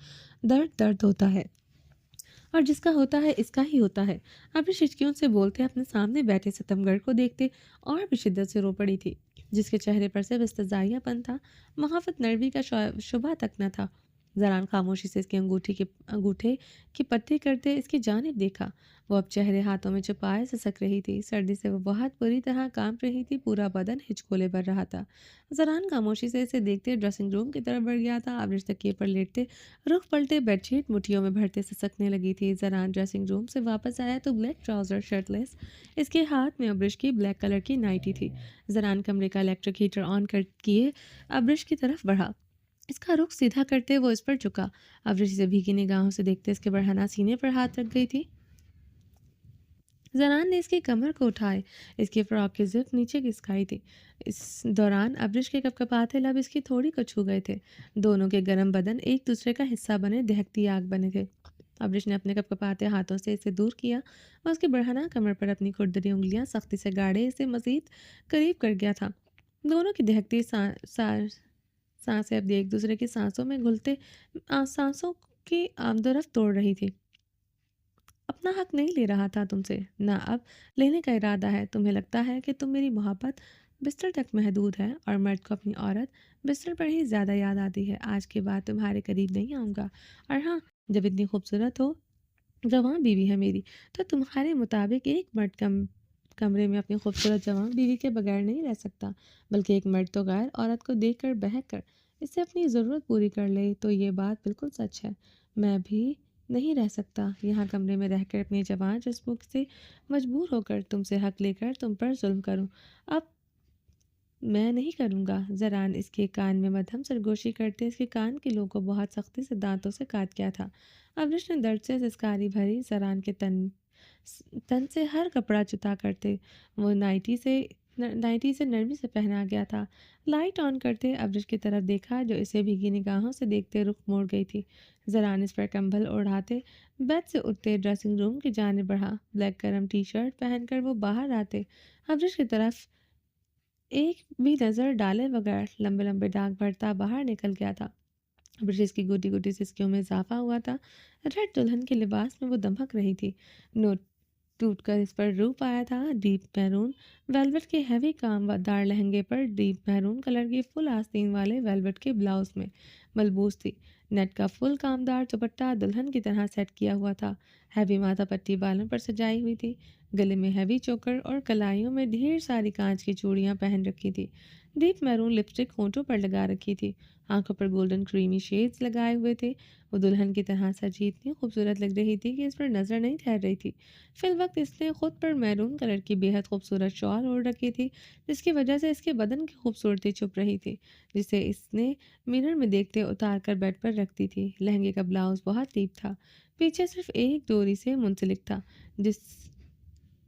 दर्द दर्द होता है, और जिसका होता है इसका ही होता है। अभी शिचकियों से बोलते अपने सामने बैठे सितमगढ़ को देखते और भी शिद्दत से रो पड़ी थी, जिसके चेहरे पर सिर्फ इस्तजाइयापन था, महाफत नरवी का शुबा तक न था। जरान खामोशी से इसके अंगूठे की पट्टी करते इसकी जानिब देखा। वो अब चेहरे हाथों में छुपाए सिसक रही थी। सर्दी से वो बहुत बुरी तरह कांप रही थी, पूरा बदन हिचकोले भर रहा था। जरान खामोशी से इसे देखते ड्रेसिंग रूम की तरफ बढ़ गया था। अब तकिए पर लेटते रुख पलटे बेडशीट मुट्ठियों में भरते सिसकने लगी थी। जरान ड्रेसिंग रूम से वापस आया तो ब्लैक ट्राउजर शर्टलेस इसके हाथ में अब्रिश की ब्लैक कलर की नाइटी थी। जरान कमरे का इलेक्ट्रिक हीटर ऑन कर किए अब्रिश की तरफ बढ़ा। इसका रुख सीधा करते वो इस पर झुका। अवृषि से भीगी निगाहों से देखते इसके बढ़ाना सीने पर हाथ रख गई थी। ज़नान ने इसकी कमर को उठाए, इसकी फ्रॉक की ज़िप नीचे खिसकाई थी। इस दौरान अब्रिश के कपकपाते लब इसकी थोड़ी को छू गए थे। दोनों के गर्म बदन एक दूसरे का हिस्सा बने दहकती आग बने थे। अब्रिश ने अपने कपकपाते हाथों से इसे दूर किया और उसकी बढ़ाना कमर पर अपनी खुरदरी उंगलियां सख्ती से गाड़े इसे मजीद करीब कर गया था। दोनों की दहकती सांसें अब एक दूसरे की सांसों में घुलते सांसों की आमदोरफ्त तोड़ रही थी। अपना हक नहीं ले रहा था तुमसे, ना अब लेने का इरादा है। तुम्हें लगता है कि तुम मेरी मोहब्बत बिस्तर तक महदूद है और मर्द को अपनी औरत बिस्तर पर ही ज़्यादा याद आती है। आज के बाद तुम्हारे करीब नहीं आऊँगा। और हाँ, जब इतनी खूबसूरत हो, जवान बीवी है मेरी, तो तुम्हारे मुताबिक एक मर्द कमरे में अपनी खूबसूरत जवान बीवी के बगैर नहीं रह सकता। बल्कि एक मर्द तो गैर औरत को देख कर बहक कर इससे अपनी ज़रूरत पूरी कर ले, तो ये बात बिल्कुल सच है। मैं भी नहीं रह सकता यहाँ कमरे में रहकर अपनी जवान जिस्मों से मजबूर होकर तुमसे हक लेकर तुम पर जुल्म करूं। अब मैं नहीं करूँगा। ज़रान इसके कान में मध्यम सरगोशी करते इसके कान के लों को बहुत सख्ती से दांतों से काट गया था। अवनिश ने दर्द से सिसकारी भरी ज़रान के तन से हर कपड़ा जुदा करते वो नाइटी से नरमी से पहना गया था। लाइट ऑन करते अवनिश की तरफ देखा जो इसे भीगी निगाहों से देखते रुख मोड़ गई थी। ज़रान इस पर कंबल ओढ़ाते बेड से उठते ड्रेसिंग रूम की जाने बढ़ा। ब्लैक गरम टी शर्ट पहनकर वो बाहर आते अवनिश की तरफ एक भी नज़र डाले बगैर लंबे लंबे डाक भरता बाहर निकल गया था। ब्रिटिश की गोटी गोटी सिसकियों में इजाफा हुआ था। रेड दुल्हन के लिबास में वो दमक रही थी। नोट टूटकर इस पर रूप आया था। डीप मैरून वेलवेट के हैवी कामदार लहंगे पर डीप मैरून कलर की फुल आस्तीन वाले वेलवेट के ब्लाउज में मलबूस थी। नेट का फुल कामदार दुपट्टा दुल्हन की तरह सेट किया हुआ था। हैवी माथा पट्टी बालों पर सजाई हुई थी। गले में हैवी चोकर और कलाइयों में ढेर सारी कांच की चूड़ियां पहन रखी थी। डीप मैरून लिपस्टिक होंठों पर लगा रखी थी। आंखों पर गोल्डन क्रीमी शेड्स लगाए हुए थे। वो दुल्हन की तरह सजी इतनी खूबसूरत लग रही थी कि इस पर नजर नहीं ठहर रही थी। फिल वक्त इसने खुद पर मैरून कलर की बेहद खूबसूरत शॉल ओढ़ रखी थी, जिसकी वजह से इसके बदन की खूबसूरती छुप रही थी, जिसे इसने मिरर में देखते उतार कर बेड पर रखती थी। लहंगे का ब्लाउज बहुत डीप था, पीछे सिर्फ एक डोरी से मुंसलिक था, जिस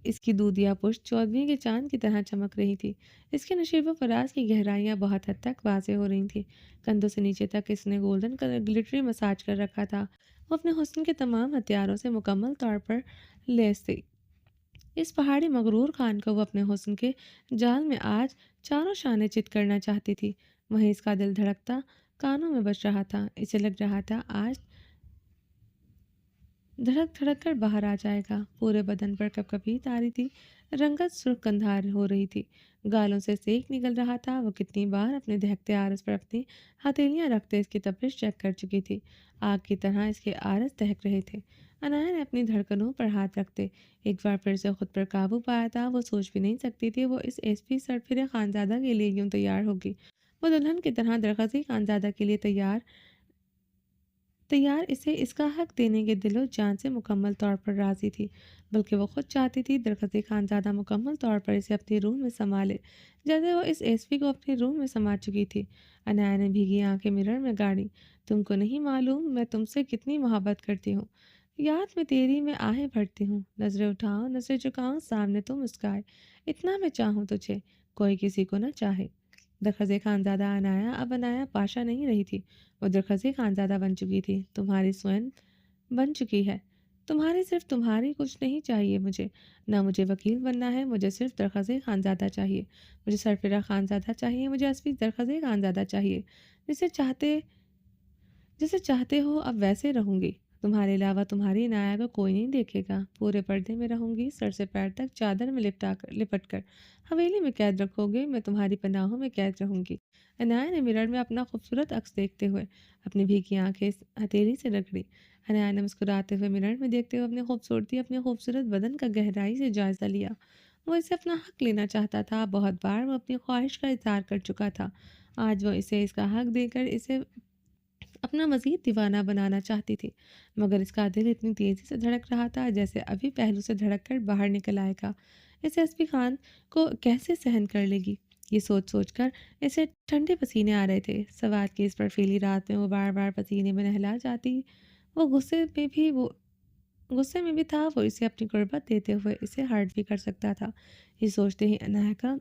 इसकी दूधिया पुष्ट चौदहवीं के चांद की तरह चमक रही थी। इसके नशीब व फराज की गहराइयाँ बहुत हद तक वाज़ेह हो रही थीं। कंधों से नीचे तक इसने गोल्डन कलर ग्लिटरी मसाज कर रखा था। वो अपने हुस्न के तमाम हथियारों से मुकम्मल तौर पर लैस थी। इस पहाड़ी मगरूर खान को वो अपने हुस्न के जाल में आज चारों शाने चित करना चाहती थी। वहीं इसका दिल धड़कता कानों में बज रहा था। इसे लग रहा था आज धड़क धड़क कर बाहर आ जाएगा। पूरे बदन पर कपकपी तारी थी। रंगत सुर्ख कंधार हो रही थी। गालों से सेक निकल रहा था। वो कितनी बार अपने दहकते आरस पर अपनी हथेलियां रखते इसकी तपिश चेक कर चुकी थी। आग की तरह इसके आरस दहक रहे थे। अनाया ने अपनी धड़कनों पर हाथ रखते एक बार फिर से खुद पर काबू पाया था। वो सोच भी नहीं सकती थी वो इस एसपी सरफिरे खानजादा के लिए यूं तैयार होगी। वो दुल्हन की तरह दरगजी खानजादा के लिए तैयार इसे इसका हक देने के दिलो जान से मुकम्मल तौर पर राज़ी थी। बल्कि वो खुद चाहती थी दरगती खानज़ादा मुकम्मल तौर पर इसे अपनी रूह में संभाले, जैसे वो इस एसपी को अपनी रूह में समा चुकी थी। अनाया ने भीगी आंखें मिरर में गाड़ी। तुमको नहीं मालूम मैं तुमसे कितनी मोहब्बत करती हूँ। याद में तेरी मैं आहें भरती हूँ। नज़रें उठाओ नज़रें झुकाओ सामने तुम मुस्काए। इतना मैं चाहूँ तुझे, कोई किसी को न चाहे। दरखज़े खानज़ादा अनाया अब अनाया पाशा नहीं रही थी। वो दरखज़े खानज़ादा बन चुकी थी, तुम्हारी स्वयं बन चुकी है। सिर्फ तुम्हारी कुछ नहीं चाहिए मुझे। ना मुझे वकील बनना है, मुझे सिर्फ दरखज़े खानज़ादा चाहिए। मुझे सरफिरा खानज़ादा चाहिए, मुझे असली दरखज़े खानज़ादा चाहिए। जिसे चाहते जैसे चाहते हो अब वैसे रहूंगी। तुम्हारे अलावा तुम्हारी नाया को कोई नहीं देखेगा। पूरे पर्दे में रहूंगी, सर से पैर तक चादर में लिपट कर। हवेली में कैद रखोगे, मैं तुम्हारी पनाहों में कैद रहूंगी। अनाया ने मिरर में अपना खूबसूरत अक्स देखते हुए अपनी भीगी आंखें हथेली से रगड़ी। अनाया ने मुस्कुराते हुए मिरर में देखते हुए अपने खूबसूरत बदन का गहराई से जायजा लिया। वो इसे अपना हक लेना चाहता था। बहुत बार वो अपनी ख्वाहिश का इजहार कर चुका था। आज वो इसे इसका हक देकर इसे अपना मज़ीद दीवाना बनाना चाहती थी। मगर इसका दिल इतनी तेज़ी से धड़क रहा था जैसे अभी पहलू से धड़क कर बाहर निकल आएगा। इस एसपी खान को कैसे सहन कर लेगी। ये सोच सोच कर इसे ठंडे पसीने आ रहे थे। सवार की इस बर्फीली रात में वो बार बार पसीने में नहला जाती। वो गुस्से में भी था। वो इसे अपनी गुर्बत देते हुए इसे हर्ट भी कर सकता था। ये सोचते ही अनाया का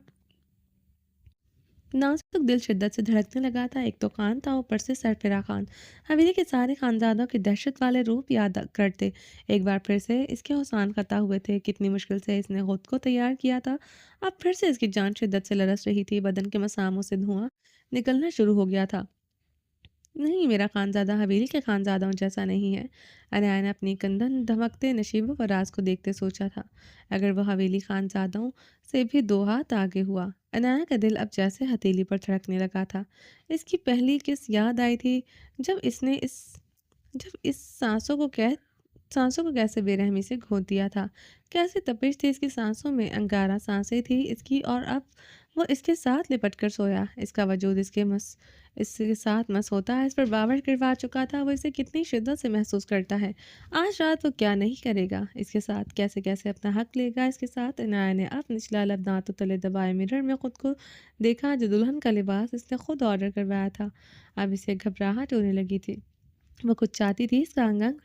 नाजुक दिल शिद्दत से धड़कने लगा था। एक तो खान था, ऊपर से सरफिरा खान। हवेली के सारे खानदानों के दहशत वाले रूप याद करते। एक बार फिर से इसके हौसान खता हुए थे। कितनी मुश्किल से इसने खुद को तैयार किया था। अब फिर से इसकी जान शिद्दत से लरस रही थी। बदन के मसामों से धुआं निकलना शुरू हो गया था। नहीं, मेरा खानज़ादा हवेली के खानज़ादों जैसा नहीं है। अनाया ने अपनी कंधन धमकते नशीबों व राज को देखते सोचा था। अगर वह हवेली खानज़ादों से भी दो हाथ आगे हुआ। अनाया का दिल अब जैसे हथेली पर धड़कने लगा था। इसकी पहली किस याद आई थी, जब इसने इस जब इस सांसों को कैसे बेरहमी से घोंट दिया था। कैसे तपिश थी इसकी सांसों में, अंगारा सांसें थी इसकी, और अब वो इसके साथ लिपट कर सोया। इसका वजूद इसके साथ मस होता है। इस पर बावर करवा चुका था। वो इसे कितनी शिद्दत से महसूस करता है। आज रात वो क्या नहीं करेगा इसके साथ, कैसे कैसे अपना हक लेगा इसके साथ। इनाया ने अब निचला लब दांतों तले दबाए मिरर में खुद को देखा। जो दुल्हन का लिबास इसने खुद ऑर्डर करवाया था। अब इसे घबराहट होने लगी थी। वो कुछ चाहती थी इसका अंग अंग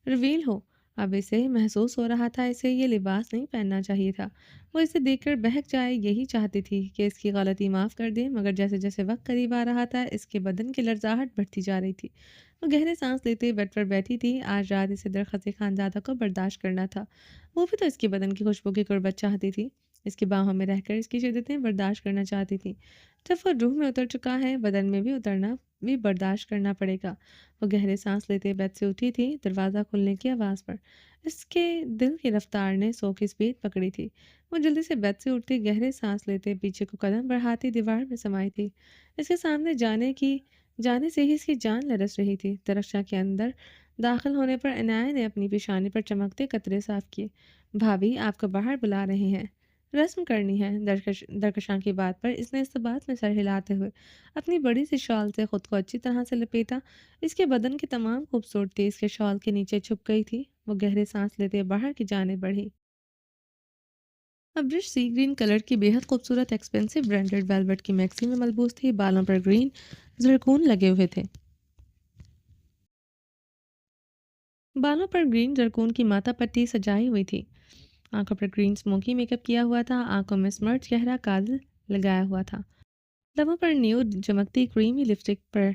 रिवील हो। अब इसे महसूस हो रहा था इसे ये लिबास नहीं पहनना चाहिए था। वो इसे देखकर बहक जाए, यही चाहती थी कि इसकी गलती माफ़ कर दे। मगर जैसे जैसे वक्त करीब आ रहा था इसके बदन की लड़जाहट बढ़ती जा रही थी। वो गहरे सांस लेते बेड पर बैठी थी। आज रात इसे दरख्त खानज़ादा को बर्दाश्त करना था। वो भी तो इसके बदन की खुशबू की गुर्बत चाहती थी। इसकी बाहों में रहकर इसकी शिद्दतें बर्दाश्त करना चाहती थी। जब वो रूह में उतर चुका है, बदन में भी उतरना भी बर्दाश्त करना पड़ेगा। वो गहरे सांस लेते बेड से उठी थी, दरवाज़ा खुलने की आवाज़ पर। इसके दिल की रफ्तार ने सो की स्पीड पकड़ी थी। वो जल्दी से बेड से उठती, गहरे सांस लेते पीछे को कदम बढ़ाती दीवार में समाई थी। इसके सामने जाने से ही इसकी जान लरस रही थी। दरख्शां के अंदर दाखिल होने पर इनाया ने अपनी पेशानी पर चमकते कतरे साफ किए। भाभी आपको बाहर बुला रहे हैं, रस्म करनी है। दरकशां की बात पर इसने इस बात में सर हिलाते हुए अपनी बड़ी सी शॉल से खुद को अच्छी तरह से लपेटा। इसके बदन की तमाम खूबसूरती इसके शॉल के नीचे छुप गई थी। वो गहरे सांस लेते बाहर की जाने बढ़ी। अब ब्रिश सी ग्रीन कलर की बेहद खूबसूरत एक्सपेंसिव ब्रांडेड वेलवेट की मैक्सी में मलबूस थी। बालों पर ग्रीन जरकून लगे हुए थे। बालों पर ग्रीन जरकून की माथा पट्टी सजाई हुई थी। आंखों पर ग्रीन स्मोकी मेकअप किया हुआ था। आंखों में स्मर्च गहरा काजल लगाया हुआ था। लबों पर न्यूड चमकती क्रीमी लिपस्टिक पर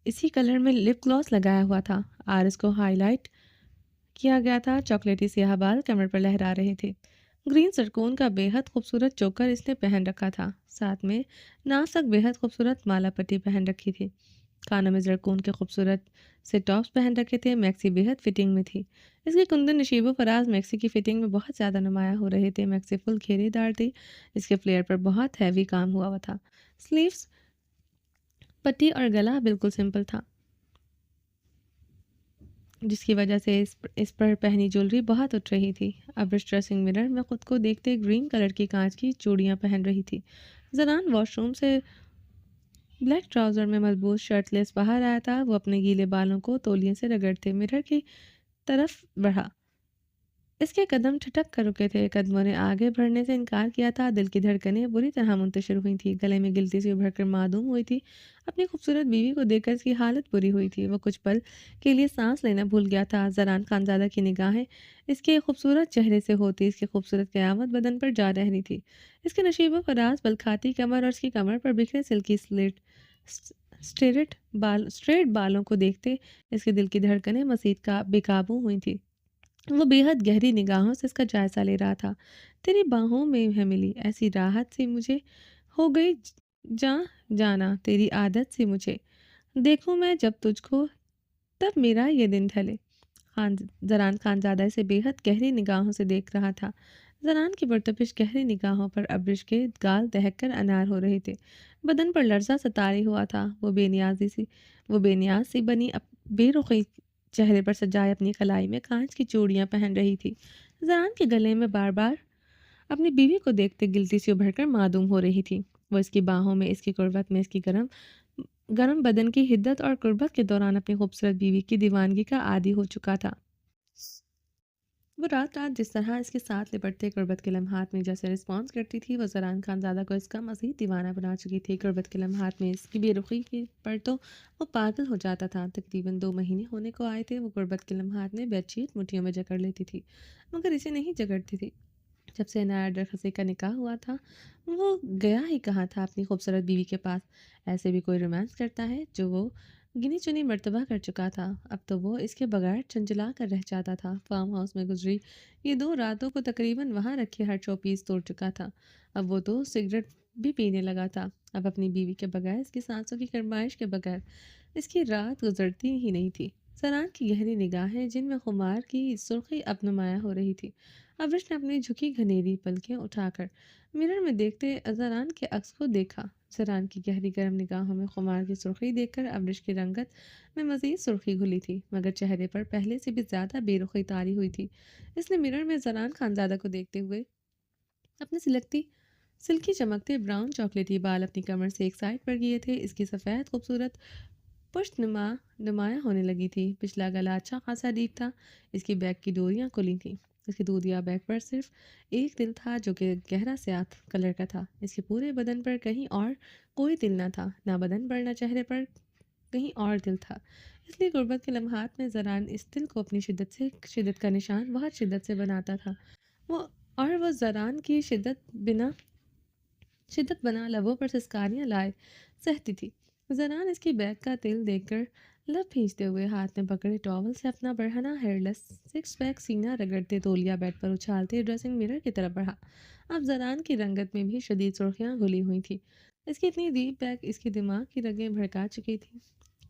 इसी कलर में लिप ग्लॉस लगाया हुआ था। आरिस को हाईलाइट किया गया था। चॉकलेटी स्याह बाल कमर पर लहरा रहे थे। ग्रीन सरकोन का बेहद खूबसूरत चोकर इसने पहन रखा था। साथ में नाक तक बेहद खूबसूरत माला पट्टी पहन रखी थी। कानों में जरकून के खूबसूरत से टॉप्स पहन रखे थे। मैक्सी बेहद फिटिंग में थी। इसके कुंदन नशीबो फराज मैक्सी की फिटिंग में बहुत ज़्यादा नुमाया हो रहे थे। मैक्सी फुल घेरेदार थी। इसके फ्लेयर पर बहुत हैवी काम हुआ था। स्लीव्स, पट्टी और गला बिल्कुल सिंपल था, जिसकी वजह से इस पर पहनी ज्वेलरी बहुत उठ रही थी। अब इस ड्रेसिंग मिरर में खुद को देखते ग्रीन कलर की कांच की चूड़ियां पहन रही थी। जनान वॉशरूम से ब्लैक ट्राउज़र में मलबूस शर्टलेस बाहर आया था। वो अपने गीले बालों को तौलिए से रगड़ते मिरर की तरफ बढ़ा। इसके कदम ठिठक कर रुके थे। कदमों ने आगे बढ़ने से इनकार किया था। दिल की धड़कनें बुरी तरह मुंतशिर हुई थी। गले में गिल्टी सी उभर कर मासूम हुई थी। अपनी खूबसूरत बीवी को देखकर इसकी हालत बुरी हुई थी। वो कुछ पल के लिए सांस लेना भूल गया था। जरान खानजादा की निगाहें इसके खूबसूरत चेहरे से होती इसकी खूबसूरत क़यामत बदन पर जा रही थी। इसके नशीबों का राज बल खाती कमर और इसकी कमर पर बिखरे सिल्की स्ट्रेट बालों को देखते इसके दिल की धड़कनें मसीद का बेकाबू हुई थी। वो बेहद गहरी निगाहों से इसका जायजा ले रहा था। तेरी बाहों में है मिली ऐसी राहत सी मुझे, हो गई जा जाना तेरी आदत सी मुझे, देखूं मैं जब तुझको तब मेरा ये दिन ढले। खान जरान खानजादा इसे बेहद गहरी निगाहों से देख रहा था। जरान की पुरतपिश गहरी निगाहों पर अब्रिश के गाल दहककर अनार हो रहे थे। बदन पर लर्जा सतारी हुआ था। वो बेनियाज सी बनी बेरुखी चेहरे पर सजाए अपनी कलाई में कांच की चूड़ियां पहन रही थी। जरान के गले में बार बार अपनी बीवी को देखते गिल्टी से उभरकर मासूम हो रही थी। वो इसकी बाहों में, इसकी कुर्बत में, इसकी गरम गरम बदन की हिद्दत और कुर्बत के दौरान अपनी खूबसूरत बीवी की दीवानगी का आदी हो चुका था। وہ رات رات جس طرح اس کے ساتھ لپٹتے غربت کے لمحات میں جیسے رسپانس کرتی تھی، وہ زران خانزادہ کو اس کا مزید دیوانہ بنا چکی تھی۔ غربت کے لمحات میں اس کی بے رخی پر تو وہ پاگل ہو جاتا تھا۔ تقریباً 2 مہینے ہونے کو آئے تھے، وہ غربت کے لمحات میں بیڈ شیٹ مٹھیوں میں جکڑ لیتی تھی، مگر اسے نہیں جکڑتی تھی۔ جب سے عنایت ڈر خسی کا نکاح ہوا تھا، وہ گیا ہی کہاں تھا اپنی خوبصورت بیوی کے پاس۔ ایسے بھی کوئی رومانس کرتا ہے جو وہ گنی چنی مرتبہ کر چکا تھا، اب تو وہ اس کے بغیر چنچلا کر رہ جاتا تھا۔ فارم ہاؤس میں گزری یہ 2 راتوں کو تقریباً وہاں رکھے ہر شو پیس توڑ چکا تھا۔ اب وہ تو سگریٹ بھی پینے لگا تھا۔ اب اپنی بیوی کے بغیر، اس کی سانسوں کی گرمائش کے بغیر اس کی رات گزرتی ہی نہیں تھی۔ سران کی گہری نگاہیں جن میں خمار کی سرخی اب نمایاں ہو رہی تھی۔ ابرش نے اپنی جھکی گھنیری پلکیں اٹھا کر مرر میں دیکھتے زران کے عکس کو دیکھا۔ زران کی گہری گرم نگاہوں میں خمار کی سرخی دیکھ کر ابرش کی رنگت میں مزید سرخی گھلی تھی، مگر چہرے پر پہلے سے بھی زیادہ بے رخی طاری ہوئی تھی۔ اس نے مرر میں زران خانزادہ کو دیکھتے ہوئے اپنے سلکی چمکتے براؤن چاکلیٹی بال اپنی کمر سے ایک سائڈ پر کیے تھے۔ اس کی سفید خوبصورت پشت نمایاں ہونے لگی تھی۔ پچھلا گلا اچھا خاصا ڈیپ تھا۔ اس کی بیک کی ڈوریاں کھلی تھیں۔ اس کی دودھیا بیک پر صرف ایک دل تھا جو کہ گہرا سیاہ کلر کا تھا۔ اس کے پورے بدن پر کہیں اور کوئی دل نہ تھا، نہ بدن پر نہ چہرے پر کہیں اور دل تھا۔ اس لیے غربت کے لمحات میں زران اس دل کو اپنی شدت کا نشان بہت شدت سے بناتا تھا۔ وہ زران کی شدت بنا لبوں پر سسکاریاں لائے سہتی تھی۔ زنان اس کی بیک کا تل دیکھ کر لب بھیجتے ہوئے ہاتھ میں پکڑے ٹاول سے اپنا بڑھنا ہیئر لیس سکس پیک سینہ رگڑتے تولیا بیڈ پر اچھالتے ڈریسنگ مرر کی طرف بڑھا۔ اب زنان کی رنگت میں بھی شدید سرخیاں گھلی ہوئی تھی۔ اس کی اتنی ڈیپ بیک اس کی دماغ کی رگیں بھڑکا چکی تھی۔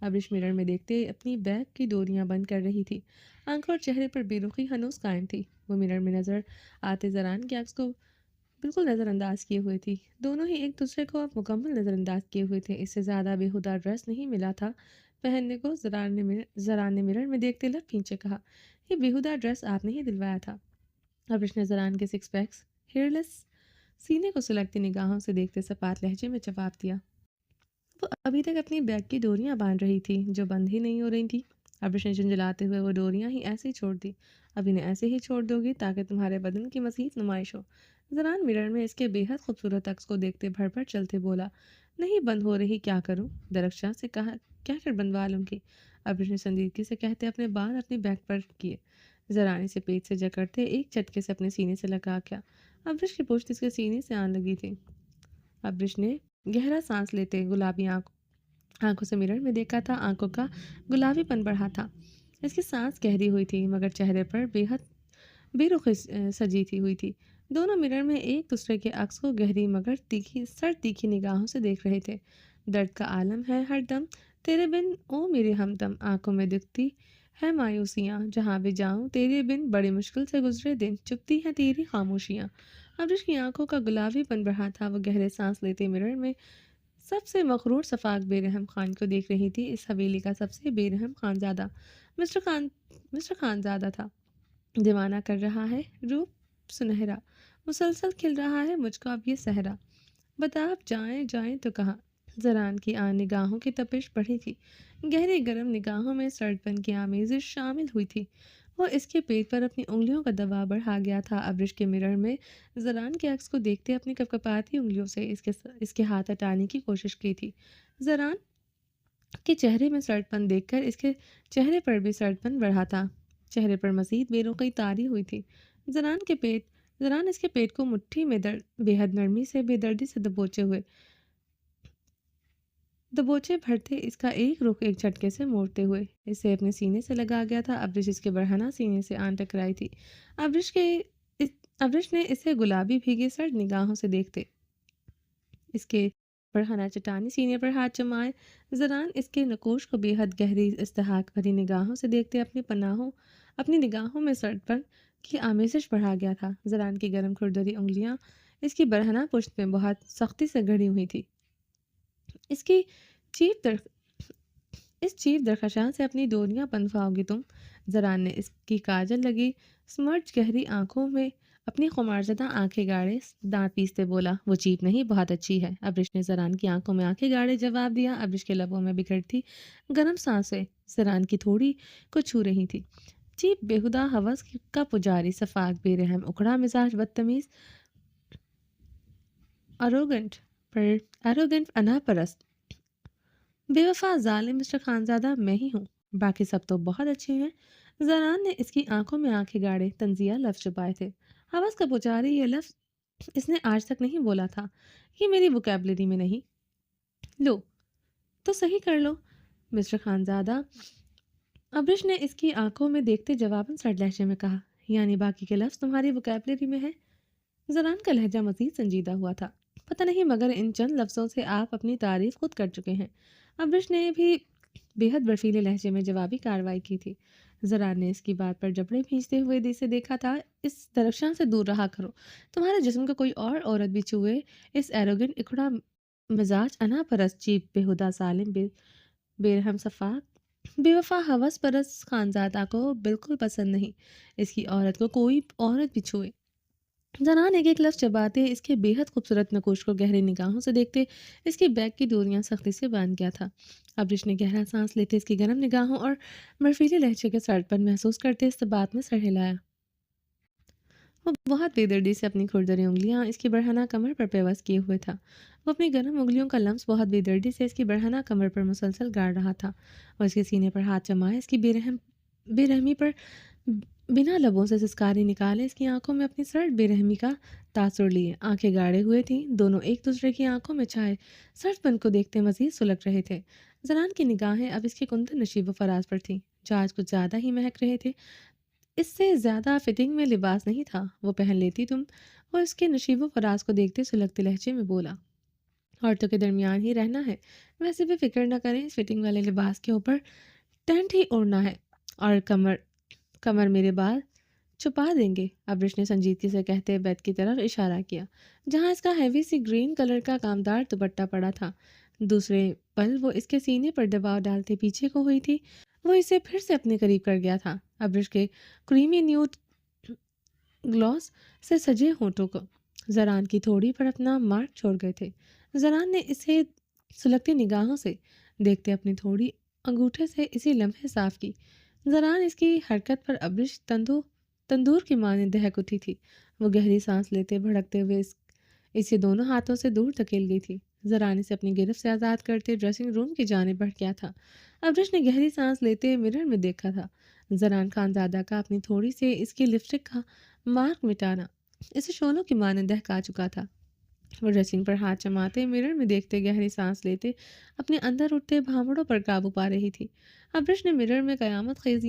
اب اس مرر میں دیکھتے اپنی بیک کی ڈوریاں بند کر رہی تھی۔ آنکھوں اور چہرے پر بے رخی ہنوز قائم تھی۔ وہ مرر میں نظر آتے زران کے عکس کو بالکل نظر انداز کیے ہوئے تھی۔ دونوں ہی ایک دوسرے کو اب مکمل نظر انداز کیے ہوئے تھے۔ اس سے زیادہ بیہودہ ڈریس نہیں ملا تھا پہننے کو۔ زران نے مرر میں دیکھتے لب کھینچے کہا، یہ بیہودہ ڈریس آپ نے ہی دلوایا تھا۔ اب اس نے زران کے سکس پیکس ہیئر لیس سینے کو سلگتی نگاہوں سے دیکھتے سپات لہجے میں جواب دیا۔ وہ ابھی تک اپنی بیگ کی ڈوریاں باندھ رہی تھی جو بند ہی نہیں ہو رہی تھی۔ ابرش نے جھنجھلاتے ہوئے وہ ڈوریاں ہی ایسے ہی چھوڑ دی۔ اب انہیں ایسے ہی چھوڑ دو گی تاکہ تمہارے بدن کی مزید نمائش ہو؟ زران مرر میں اس کے بے حد خوبصورت عکس کو دیکھتے بھڑ بھڑ چلتے بولا، نہیں بند ہو رہی، کیا کروں؟ درخشاں سے کہا کیا کر بندوا لوں گی؟ ابرش نے سنجیدگی سے کہتے اپنے بال اپنی بیک پر کیے۔ زران اسے پیٹ سے جکڑتے ایک جھٹکے سے اپنے سینے سے لگا کیا۔ ابرش کی پشت اس کے سینے سے آن لگی تھی۔ ابرش نے گہرا سانس لیتے گلابی آنکھوں سے مرر میں دیکھا تھا۔ آنکھوں کا گلابی پن بڑھا تھا۔ اس کی سانس گہری ہوئی تھی مگر چہرے پر بے رخ سجی ہوئی تھی۔ دونوں مرر میں ایک دوسرے کے عکس کو گہری مگر سرد تیکھی نگاہوں سے دیکھ رہے تھے۔ درد کا عالم ہے ہر دم تیرے بن او میرے ہمدم، آنکھوں میں دکھتی ہے مایوسیاں، جہاں بھی جاؤں تیرے بن بڑی مشکل سے گزرے دن، چپتی ہیں تیری خاموشیاں۔ ابرش کی آنکھوں کا گلابی پن بڑھا تھا۔ وہ گہرے سانس لیتے مرر میں سب سے مغرور شفاق بے رحم خان کو دیکھ رہی تھی۔ اس حویلی کا سب سے بے رحم خانزادہ مسٹر خانزادہ تھا۔ دیوانہ کر رہا ہے روپ سنہرا، مسلسل کھل رہا ہے مجھ کو اب یہ صحرا، بتا اب جائیں تو کہاں؟ زران کی نگاہوں کی تپش بڑھی تھی۔ گہری گرم نگاہوں میں سرد پن کی آمیزش شامل ہوئی تھی۔ وہ اس کے پیٹ پر اپنی انگلیوں کا دباؤ بڑھا گیا تھا۔ ابرش کے مرر میں زران کے عکس کو دیکھتے اپنی کپکپاتی انگلیوں سے اس کے ہاتھ ہٹانے کی کوشش کی تھی۔ زران کے چہرے میں سرد پن دیکھ کر اس کے چہرے پر بھی سرد پن بڑھا تھا۔ چہرے پر مزید بے رخی طاری ہوئی تھی۔ زران اس کے پیٹ کو مٹھی میں بے حد نرمی سے بے دردی سے دبوچے بھرتے اس کا ایک رخ ایک جھٹکے سے موڑتے ہوئے اسے اپنے سینے سے لگا گیا تھا۔ ابرش اس کے بڑھنا سینے سے آن ٹکرائی تھی۔ ابرش نے اسے گلابی بھیگے سرد نگاہوں سے دیکھتے اس کے بڑھنا چٹانی سینے پر ہاتھ جمائے۔ زران اس کے نقوش کو بے حد گہری استحقاق بھری نگاہوں سے دیکھتے اپنی نگاہوں میں سرد پن کی آمیزش بڑھا گیا تھا۔ زران کی گرم کھردری انگلیاں اس کی برہنہ پشت میں بہت سختی سے گھڑی ہوئی تھی۔ اس چیف درخشاں سے اپنی ڈوریاں بندھواؤ گی تم؟ زران نے اس کی کاجل لگی سمرچ گہری آنکھوں میں اپنی خمارزدہ آنکھیں گاڑے دانت پیستے بولا، وہ چیپ نہیں بہت اچھی ہے۔ ابرش نے زران کی آنکھوں میں آنکھیں گاڑے جواب دیا۔ ابرش کے لبوں میں بکھرتی گرم سانسیں زران کی تھوڑی کو چھو رہی تھی۔ चीप बेहुदा हवस का पुजारी, सफाक बेरहम, उकड़ा मिजाज, बदतमीज, अरोगेंट पर एरोगेंट, अनापरस्त, बेवफा, जालिम मिस्टर खानजादा मैं ही हूँ। बाकी सब तो बहुत अच्छे हैं। जरान ने इसकी आंखों में आंखें गाड़े तंजिया लफ्ज छुपाए थे। हवस का पुजारी ये लफ्ज इसने आज तक नहीं बोला था। ये मेरी वोकैबलरी में नहीं। लो तो सही कर लो मिस्टर खानजादा, अब्रिश ने इसकी आंखों में देखते जवाबन सड़ लहजे में कहा। यानी बाकी के लफ्ज तुम्हारी वोकैबलरी में है? जरान का लहजा मजीद संजीदा हुआ था। पता नहीं मगर इन चंद लफ्जों से आप अपनी तारीफ खुद कर चुके हैं। अब्रिश ने भी बेहद बर्फीले लहजे में जवाबी कार्रवाई की थी। जरान ने इसकी बात पर जबड़े भींचते हुए से देखा था। इस दरख्शां से दूर रहा करो। तुम्हारे जिस्म को कोई और औरत भी छुए, इस एरोगेंट इकड़ा मिजाज, अना परस्त, चीप बेहुदा, सालिम, बेरहम, सफाक, बेवफा, हवस परस्त खानजादा को बिल्कुल पसंद नहीं। इसकी औरत को कोई औरत भी छुए। जनान एक एक लफ्ज चबाते इसके बेहद खूबसूरत नकोश को गहरी निगाहों से देखते इसकी बैग की डोरियां सख्ती से बांध गया था। अब्रिश ने गहरा सांस लेते इसकी गर्म निगाहों और बर्फीले लहजे के सड़पन महसूस करते इस बात में सर हिलाया। वो बहुत बेदर्दी से अपनी खुरदरी उंगलियां इसकी बढ़ाना कमर पर पेवस्त किए हुए था। वो अपनी गर्म उंगलियों का लम्स बहुत बेदर्दी से इसकी बढ़ाना कमर पर मुसलसल गाड़ रहा था और इसके सीने पर हाथ जमाए इसकी बेरहमी पर बिना लबों से सिसकारी निकाले इसकी आंखों में अपनी सर्द बेरहमी का तासुर लिए आंखें गाड़े हुए थी। दोनों एक दूसरे की आंखों में छाए सर्दपन को देखते मजीद सुलग रहे थे। जनान की निगाहें अब इसके कुंदन नशीब फराज पर थीं जो आज कुछ ज़्यादा ही महक रहे थे। इससे ज़्यादा फिटिंग में लिबास नहीं था वो पहन लेती तुम। वो इसके नशीब फराज को देखते सुलगते लहजे में बोला। औरतों के दरमियान ही रहना है, वैसे भी फिक्र न करें, इस फिटिंग वाले लिबास के ऊपर टेंट ही ओढ़ना है और कमर कमर मेरे बाल छुपा देंगे। अब्रिश ने संजीदगी से कहते बेड की तरफ इशारा किया जहां इसका हैवी सी ग्रीन कलर का कामदार दुपट्टा पड़ा था। दूसरे पल वो इसके सीने पर दबाव डालते पीछे को हुई थी। वो इसे फिर से अपने करीब कर गया था। अब्रिश के क्रीमी न्यूड ग्लॉस से सजे होठों को जरान की थोड़ी पर अपना मार्क छोड़ गए थे। जरान ने इसे सुलगती निगाहों से देखते अपनी थोड़ी अंगूठे से इसी लम्हे साफ की। जरान इसकी हरकत पर अब्रिश तंदूर की माने दहक उठी थी। वो गहरी सांस लेते भड़कते हुए इसे दोनों हाथों से दूर धकेल गई थी। जरान इसे अपनी गिरफ्त से आज़ाद करते ड्रेसिंग रूम की जानिब बढ़ गया था। अब्रिश ने गहरी सांस लेते मिरर में देखा था। जरान खानजादा का अपनी थोड़ी से इसकी लिपस्टिक का मार्क मिटाना इसे शोलों की माने दहका चुका था। वो ड्रेसिंग पर हाथ जमाते मिरर में देखते गहरी सांस लेते अपने अंदर उठते भावड़ों पर काबू पा रही थी। अब्रिश ने मिरर में कयामत खेज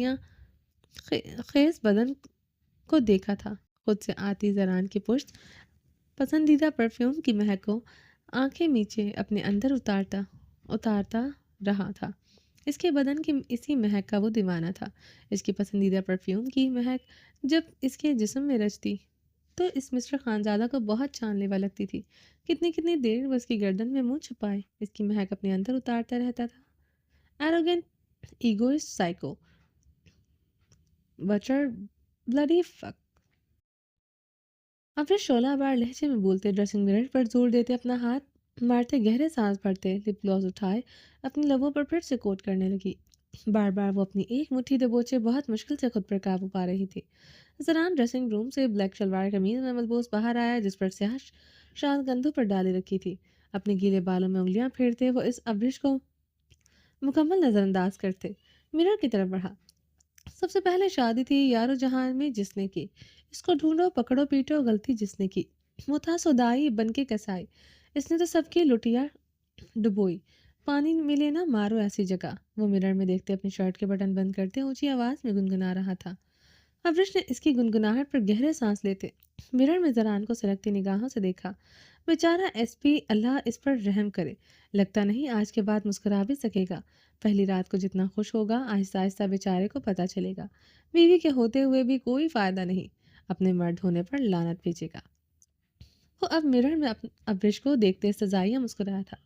बदन को देखा था। खुद से आती जरान की पुश्त पसंदीदा परफ्यूम की महक को आंखें नीचे अपने अंदर उतारता उतारता रहा था। इसके बदन की इसी महक का वो दीवाना था। इसकी पसंदीदा परफ्यूम की महक जब इसके जिस्म में रचती तो इस मिस्टर खानजादा को बहुत जानलेवा लगती थी। कितनी कितनी देर वो इसकी गर्दन में मुंह छुपाए इसकी महक अपने अंदर उतारता रहता था। Arrogant, egoist, psycho, butter, bloody fuck. अब फिर शोला बार लहजे में बोलते ड्रेसिंग मिरर पर जोर देते अपना हाथ मारते गहरे सांस भरते लिप ग्लॉस उठाए अपनी लबों पर फिर से कोट करने लगी। बार बार वो अपनी एक मुट्ठी दबोचे बहुत मुश्किल से खुद पर काबू पा रही थी। जरान ड्रेसिंग रूम से ब्लैक शलवार कमीज में मलबूस बाहर आया जिस पर स्याह शाल कंधों पर डाले रखी थी। अपने गीले बालों में उंगलियां फेरते वो इस अब्रिश को मुकम्मल नजरअंदाज करते मिरर की तरफ बढ़ा। सबसे पहले शादी थी यारो जहान में जिसने की, इसको ढूंढो पकड़ो पीटो गलती जिसने की, वो था सुदाई बन के कसाई, इसने तो सबकी लुटिया डुबोई, पानी मिले ना मारो ऐसी जगह। वो मिरर में देखते अपनी शर्ट के बटन बंद करते ऊंची आवाज में गुनगुना रहा था। अवरिश ने इसकी गुनगुनाहट पर गहरे सांस लेते मिरर में जरान को सलगती निगाहों से देखा। बेचारा एसपी, अल्लाह इस पर रहम करे। लगता नहीं आज के बाद मुस्कुरा भी सकेगा। पहली रात को जितना खुश होगा आहिस्ता आहिस्ता बेचारे को पता चलेगा। बीवी के होते हुए भी कोई फायदा नहीं, अपने मर्द होने पर लानत भेजेगा। वो अब मिरर में अवरिश को देखते सजाइया मुस्कुराया था।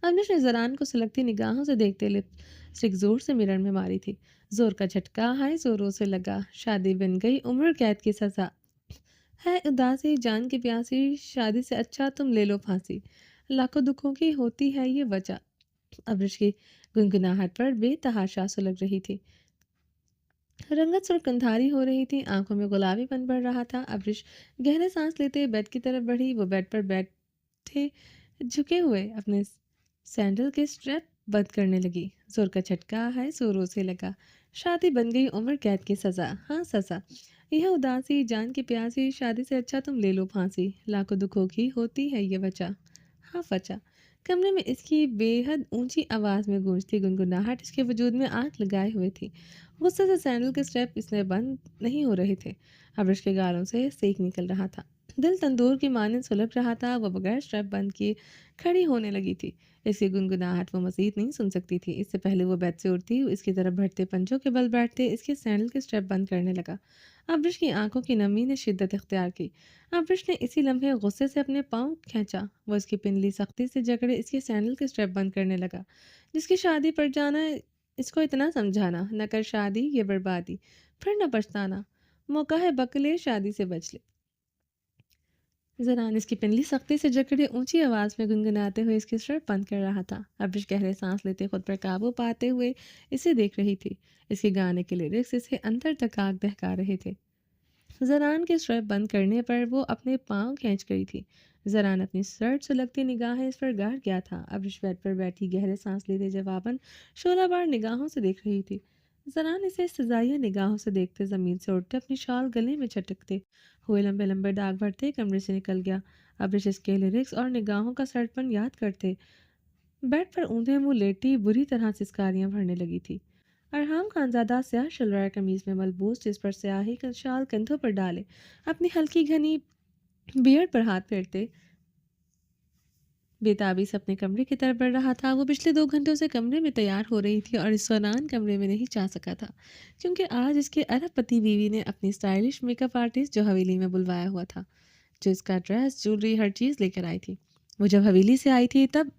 अवनिश ने जरान को सुलगती निगाहों से देखते लिपस्टिक जोर से मिरर में मारी थी। जोर का झटका हाय जोरों से लगा, शादी बन गई उम्र कैद की सजा, है उदासी जान की प्यासी, शादी से अच्छा तुम ले लो फांसी, लाखों दुखों की होती है ये वजह। अब्रिश की गुनगुनाहट पर बेतहाशा सुलग रही थी। रंगत और कंधारी हो रही थी, आंखों में गुलाबीपन बढ़ रहा था। अब्रिश गहरे सांस लेते बेड की तरफ बढ़ी। वो बेड पर बैठे झुके हुए अपने सैंडल के स्ट्रैप बंद करने लगी। जोर का झटका है जोरों से लगा। शादी बन गई उम्र कैद की सजा, हाँ सजा। यह उदासी जान की प्यासी, शादी से अच्छा तुम ले लो फांसी। लाखों दुखों की होती है ये वजह, हाँ वजह। कमरे में इसकी बेहद ऊंची आवाज में गूंजती गुनगुनाहट इसके वजूद में आग लगाए हुए थी। गुस्से से सैंडल के स्टेप इसने बंद नहीं हो रहे थे। अब्रिश के गालों से सेक निकल रहा था। दिल तंदूर की मानिंद सुलग रहा था। वो बगैर स्ट्रेप बंद किए खड़ी होने लगी थी। इसकी गुनगुनाहट वो मजीद नहीं सुन सकती थी। इससे पहले वो बेड से उठती इसकी तरफ बढ़ते पंजों के बल बैठते इसके सैंडल के स्ट्रेप बंद करने लगा। अब्रिश की आंखों की नमी ने शिद्दत इख्तियार की। अब्रिश ने इसी लम्हे गुस्से से अपने पाँव खींचा। वो इसकी पिंडली सख्ती से जकड़े इसके सैंडल के स्ट्रेप बंद करने लगा। जिसकी शादी पर जाना इसको इतना समझाना, न कर शादी ये बर्बादी, फिर न पछताना। मौका है बकले शादी से बच ले। ज़नान इसकी पिंडली सख्ती से जकड़े ऊंची आवाज़ में गुनगुनाते हुए इसकी शर्ट बंद कर रहा था। अब्रिश गहरे सांस लेते खुद पर काबू पाते हुए इसे देख रही थी। इसके गाने के लिरिक्स इसे अंदर तक आग दहका रहे थे। ज़रान के स्ट्रैप बंद करने पर वो अपने पाँव खींच गई थी। ज़रान अपनी शर्ट सुलगती निगाहें इस पर गाड़ गया था। अब इस बेड पर बैठी गहरे सांस लेते जवाबन शोला बार निगाहों से देख रही थी। ज़रान इसे सजाइया निगाहों से देखते ज़मीन से उठते अपनी शाल गले में चटकते हुए लंबे लंबे दाग भरते कमरे से निकल गया। अब इसके लिरिक्स और निगाहों का सड़पन याद करते बेड पर ऊंधे मुंह लेटी बुरी तरह सिसकारियां भरने लगी थी। अरहाम खानजादा स्याह शलवार कमीज में मलबूस, जिस पर स्याही का शाल कंधों पर डाले अपनी हल्की घनी बियर्ड पर हाथ फेरते बेताबी से अपने कमरे की तरफ बढ़ रहा था। वो पिछले 2 घंटों से कमरे में तैयार हो रही थी और इस दौरान कमरे में नहीं जा सका था, क्योंकि आज इसके अरबपति बीवी ने अपनी स्टाइलिश मेकअप आर्टिस्ट जो हवेली में बुलवाया हुआ था, जो इसका ड्रेस ज्वेलरी हर चीज़ लेकर आई थी। वो जब हवेली से आई थी तब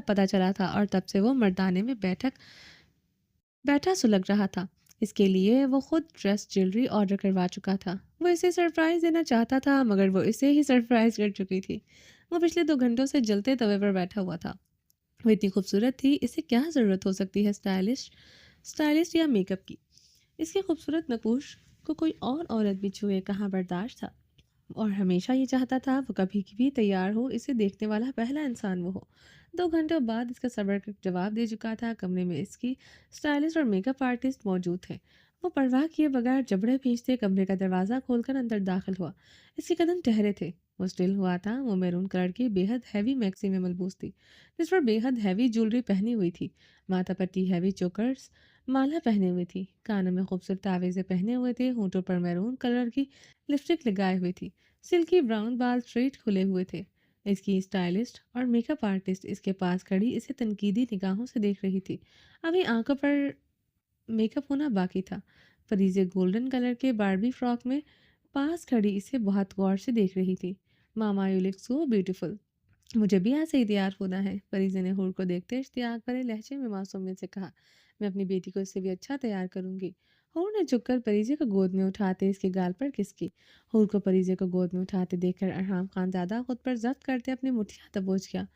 पता चला था, और तब से वो मर्दाने में बैठा सुलग रहा था। इसके लिए वो खुद ड्रेस ज्वेलरी ऑर्डर करवा चुका था। वो इसे सरप्राइज देना चाहता था, मगर वो इसे ही सरप्राइज कर चुकी थी। वो पिछले 2 घंटों से जलते तवे पर बैठा हुआ था। वो इतनी खूबसूरत थी, इसे क्या ज़रूरत हो सकती है स्टाइलिस्ट या मेकअप की। इसके खूबसूरत नकूश को कोई और औरत भी छुए कहाँ बर्दाश्त था। और हमेशा ये चाहता था वो कभी भी तैयार हो, इसे देखने वाला पहला इंसान वो हो। 2 घंटों बाद इसका सब्र का जवाब दे चुका था। कमरे में इसकी स्टाइलिस्ट और मेकअप आर्टिस्ट मौजूद थे। वो परवाह किए बगैर जबड़े खींचते कमरे का दरवाज़ा खोलकर अंदर दाखिल हुआ। इसके कदम ठहरे थे। वो स्टिल हुआ था। वो मैरून कलर की बेहद हैवी मैक्सी में मलबूस थी, जिस पर बेहद हैवी ज्वेलरी पहनी हुई थी। माथा पट्टी हैवी चोकर्स माला पहने हुई थी। कानों में खूबसूरत तावीज़ें पहने हुए थे। होंठों पर मैरून कलर की लिपस्टिक लगाई हुई थी। सिल्की ब्राउन बाल स्ट्रेट खुले हुए थे। इसकी स्टाइलिस्ट और मेकअप आर्टिस्ट इसके पास खड़ी इसे तनकीदी निगाहों से देख रही थी। अभी आंखों पर मेकअप होना बाकी था। फरीजे गोल्डन कलर के बारबी फ्रॉक में पास खड़ी इसे बहुत गौर से देख रही थी। मामा यू लुक सो ब्यूटीफुल। मुझे भी ऐसे ही तैयार होना है, फरीजे ने हूर को देखते इश्तियाक भरे लहजे में मासूमियत से कहा। मैं अपनी बेटी को इससे भी अच्छा तैयार करूंगी। हूर ने झुककर फरीजे को गोद में उठाते इसके गाल पर किस की। हूर को फरीजे को गोद में उठाते देखकर अरहाम खान ज़्यादा खुद पर जब्त करते अपनी मुठ्ठियां दबोच गया।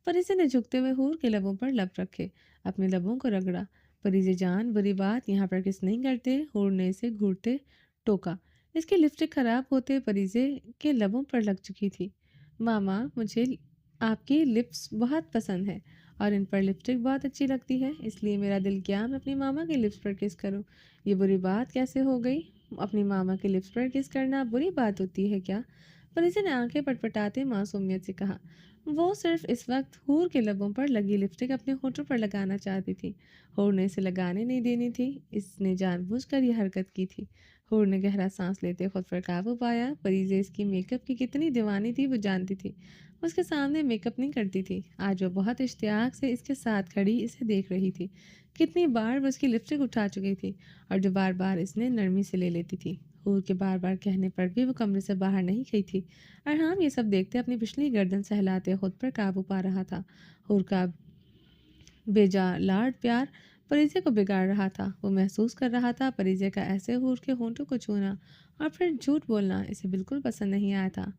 फरीजे ने झुकते हुए हूर के लबों पर लब रखे, अपने लबों को रगड़ा। फरीजे जान, बुरी बात, यहाँ पर किस नहीं करते। हूर ने इसे घूरते टोका। इसकी लिपस्टिक खराब होते फरीजे के लबों पर लग चुकी थी। मामा, मुझे आपकी लिप्स बहुत पसंद है और इन पर लिपस्टिक बहुत अच्छी लगती है, इसलिए मेरा दिल किया मैं अपनी मामा के लिप्स पर किस करूं। ये बुरी बात कैसे हो गई? अपनी मामा के लिप्स पर किस करना बुरी बात होती है क्या? फरीसी ने आंखें पटपटाते मासूमियत से कहा। वो सिर्फ इस वक्त हूर के लबों पर लगी लिपस्टिक अपने होठों पर लगाना चाहती थी। हूर ने इसे लगाने नहीं देनी थी। इसने जानबूझकर यह हरकत की थी। हूर ने गहरा सांस लेते खुद पर काबू पाया। फरीजे इसकी मेकअप की कितनी दीवानी थी वो जानती थी। उसके सामने मेकअप नहीं करती थी। आज वो बहुत इश्तियाक से इसके साथ खड़ी इसे देख रही थी। कितनी बार वो उसकी लिपस्टिक उठा चुकी थी और जो बार बार इसने नरमी से ले लेती थी। हूर के बार बार कहने पर भी वो कमरे से बाहर नहीं गई थी। अरहाम ये सब देखते अपनी पिछली गर्दन सहलाते खुद पर काबू पा रहा था। हूर का बेजा लाड प्यार परिजय को बिगाड़ रहा था। वो महसूस कर रहा था परिजय का ऐसे हूर के होंठों को छूना और फिर झूठ बोलना इसे बिल्कुल पसंद नहीं आया था।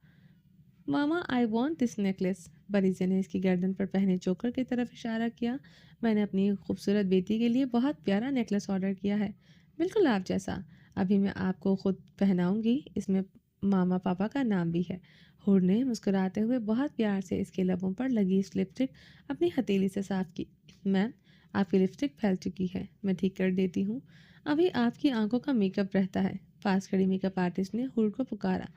मामा, आई वॉन्ट दिस नेकलेस। परिजय ने इसकी गर्दन पर पहने चोकर की तरफ इशारा किया। मैंने अपनी खूबसूरत बेटी के लिए बहुत प्यारा नेकलेस ऑर्डर किया है। बिल्कुल आप जैसा। अभी मैं आपको खुद पहनाऊँगी, इसमें मामा पापा का नाम भी है। हूर ने मुस्कुराते हुए बहुत प्यार से इसके लबों पर लगी इस लिपस्टिक अपनी हथेली से साफ की। मैम, आपकी लिपस्टिक फैल चुकी है, मैं ठीक कर देती हूँ। अभी आपकी आंखों का मेकअप रहता है। पास खड़ी मेकअप आर्टिस्ट ने हूर को पुकारा।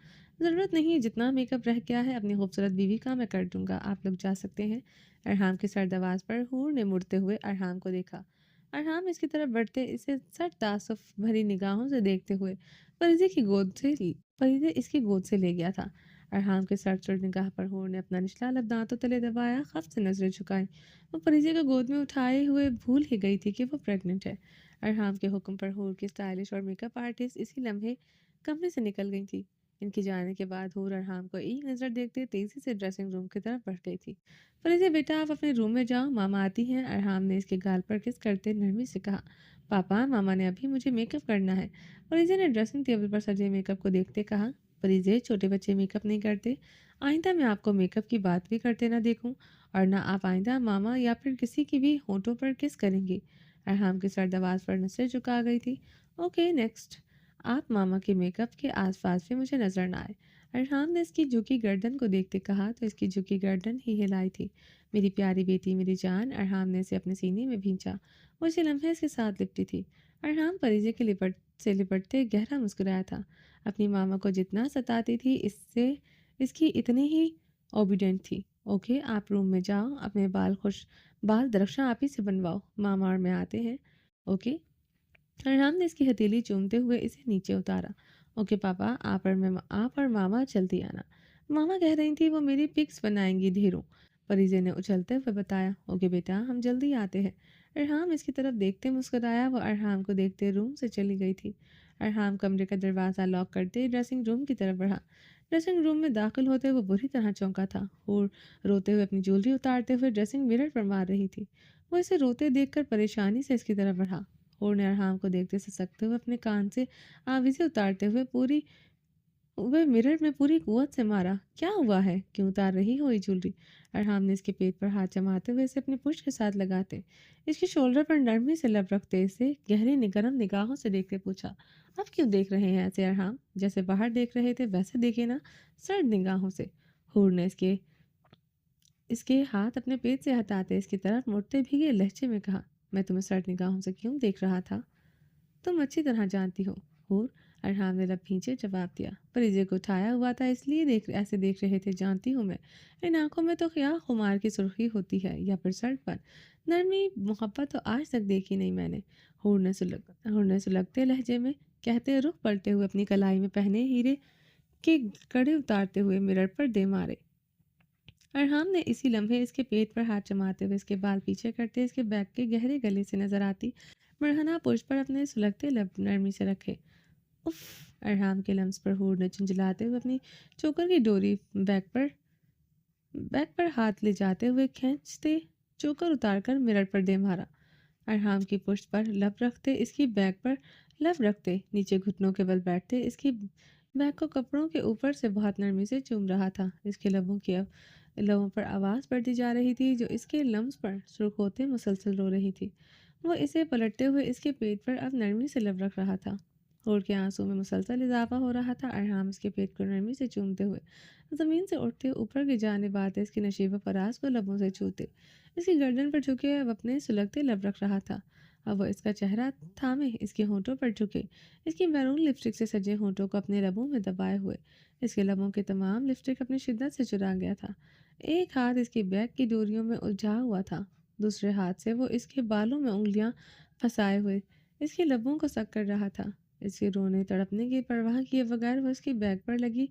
ज़रूरत नहीं, जितना मेकअप रह गया है अपनी खूबसूरत बीवी का मैं कर दूंगा, आप लोग जा सकते हैं। अरहाम की सर्द आवाज़ पर हूर ने मुड़ते हुए अरहाम को देखा। अरहाम इसकी तरफ बढ़ते इसे सर तासुफ भरी निगाहों से देखते हुए परिधि की गोद से परिधि इसकी गोद से ले गया था। अरहाम के सर चुड़ निगाह पर हूर ने अपना निचला लब दांतों तले दबाया, खफ से नजरें झुकाई। वो परिधि को गोद में उठाए हुए भूल ही गई थी कि वो प्रेग्नेंट है। अरहाम के हुक्म पर हूर की स्टाइलिश और मेकअप आर्टिस्ट इसी लम्हे कमरे से निकल गई थी। इनके जाने के बाद हूर अरहाम को एक नज़र देखते तेजी से ड्रेसिंग रूम की तरफ बढ़ गई थी। फरीदे, बेटा आप अपने रूम में जाओ, मामा आती हैं। अरहाम ने इसके गाल पर किस करते नरमी से कहा। पापा, मामा ने अभी मुझे मेकअप करना है। फरीजे ने ड्रेसिंग टेबल पर सजे मेकअप को देखते कहा। फरीजे, छोटे बच्चे मेकअप नहीं करते। आइंदा मैं आपको मेकअप की बात भी करते ना देखूं, और ना आप आइंदा मामा या फिर किसी की भी होंठों पर किस करेंगे। अरहाम की सर्द आवाज़ पर नसें झुका गई थी। Okay next. आप मामा के मेकअप के आसपास भी मुझे नजर ना आए। अरहाम ने इसकी झुकी गर्दन को देखते कहा तो इसकी झुकी गर्दन ही हिलाई थी। मेरी प्यारी बेटी, मेरी जान। अरहाम ने इसे अपने सीने में भींचा। वो इसी लम्हे इसके साथ लिपटी थी। अरहाम परिजे के लिपटते गहरा मुस्कुराया था। अपनी मामा को जितना सताती थी, इससे इसकी इतनी ही ओबीडेंट थी। ओके, आप रूम में जाओ, अपने बाल दरख्शां आप ही से बनवाओ, मामा और मैं आते हैं। ओके। अरहाम ने इसकी हथेली चूमते हुए इसे नीचे उतारा। ओके पापा, आप और मामा जल्दी आना। मामा कह रही थी वो मेरी पिक्स बनाएंगी ढेरों। परिजे ने उछलते हुए बताया। ओके बेटा, हम जल्दी आते हैं। अरहाम इसकी तरफ देखते मुस्कुराया। वो अरहाम को देखते रूम से चली गई थी। अरहाम कमरे का दरवाज़ा लॉक करते ड्रेसिंग रूम की तरफ बढ़ा। ड्रेसिंग रूम में दाखिल होते वो बुरी तरह चौंका था। और रोते हुए अपनी ज्वेलरी उतारते हुए ड्रेसिंग मिरर पर मार रही थी। वो इसे रोते देखकर परेशानी से इसकी तरफ बढ़ा। हूर ने अरहाम को देखते सिसकते हुए अपने कान से आवीज़ें उतारते हुए पूरी वह मिरर में पूरी कुव्वत से मारा। क्या हुआ है, क्यों उतार रही हो ये ज्वेलरी। अरहाम ने इसके पेट पर हाथ जमाते हुए इसे अपनी पुष्ट के साथ लगाते, इसके शोल्डर पर नरमी से लब रखते, इसे गहरी गरम निगाहों से देखते पूछा। अब क्यों देख रहे हैं ऐसे अरहाम, जैसे बाहर देख रहे थे वैसे देखे ना, सर्द निगाहों से। हूर ने इसके इसके हाथ अपने पेट से हटाते इसकी तरफ मुड़ते भीगे लहजे में कहा। मैं तुम्हें सर्द निगाहों से क्यों देख रहा था, तुम अच्छी तरह जानती हो। हूर। अरहाम ने लब खींचे जवाब दिया। परिजय को उठाया हुआ था इसलिए ऐसे देख रहे थे, जानती हूँ मैं। इन आंखों में तो क्या खुमार की सुर्खी होती है या फिर सड़पन, नरमी मोहब्बत तो आज तक देखी नहीं मैंने। हूर ने सुलगते लहजे में कहते रुख पलटे हुए अपनी कलाई में पहने हीरे के कड़े उतारते हुए मिरर पर दे मारे। अरहाम ने इसी लम्हे इसके पेट पर हाथ जमाते हुए इसके बाल पीछे करते इसके बैक के गहरे गले से नजर आती मरहना पुष्प पर अपने सुलगते लब नरमी से रखे। उफ। अरहाम के लम्स पर हूर ने झुंझलाते हुए अपनी चोकर की डोरी बैक पर हाथ ले जाते हुए खींचते चोकर उतारकर मिरर पर दे मारा। अरहाम की पुष्ट पर लब रखते इसकी बैक पर लब रखते नीचे घुटनों के बल बैठते इसकी बैक को कपड़ों के ऊपर से बहुत नरमी से चूम रहा था। इसके लबों पर आवाज़ बढ़ती जा रही थी जो इसके लम्स पर सुर्ख होते मुसलसल रो रही थी। वो इसे पलटते हुए इसके पेट पर अब नरमी से लब रख रहा था। होठ के आंसू में मुसलसल इजाफा हो रहा था। अरहाम इसके पेट को नरमी से चूमते हुए ज़मीन से उठते ऊपर की जानिब आते इसकी नशीबा फराज को लबों से छूते इसकी गर्दन पर झुके अब अपने सुलगते लब रख रहा था। अब वो इसका चेहरा थामे इसके होंठों पर झुके इसकी मैरून लिपस्टिक से सजे होंठों को अपने लबों में दबाए हुए इसके लबों के तमाम लिपस्टिक अपनी शिद्दत से चुरा गया था। एक हाथ इसकी बैग की डोरियों में उलझा हुआ था, दूसरे हाथ से वो इसके बालों में उंगलियां फंसाए हुए इसके लबों को सक कर रहा था। इसके रोने तड़पने की परवाह किए बगैर वो इसकी बैग पर लगी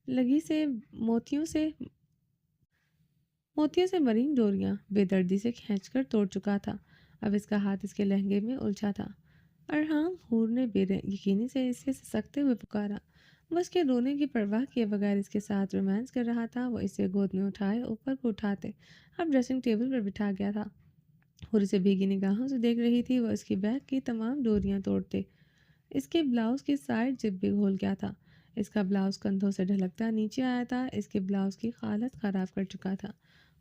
लगी से मोतियों से मोतियों से मरीन डोरियां बेदर्दी से खींचकर तोड़ चुका था। अब इसका हाथ इसके लहंगे में उलझा था। अरहाम। हूर ने बेयकीनी से इसे ससकते हुए पुकारा। वो इसके रोने की परवाह किए बगैर इसके साथ रोमांस कर रहा था। वो इसे गोद में उठाए ऊपर को उठाते अब ड्रेसिंग टेबल पर बिठा गया था। हूर इसे भीगी निगाहों से देख रही थी। वो इसकी बैग की तमाम डोरियां तोड़ते इसके ब्लाउज की साइड जिप भी खोल गया था। इसका ब्लाउज कंधों से ढलकता नीचे आया था। इसके ब्लाउज की हालत खराब कर चुका था।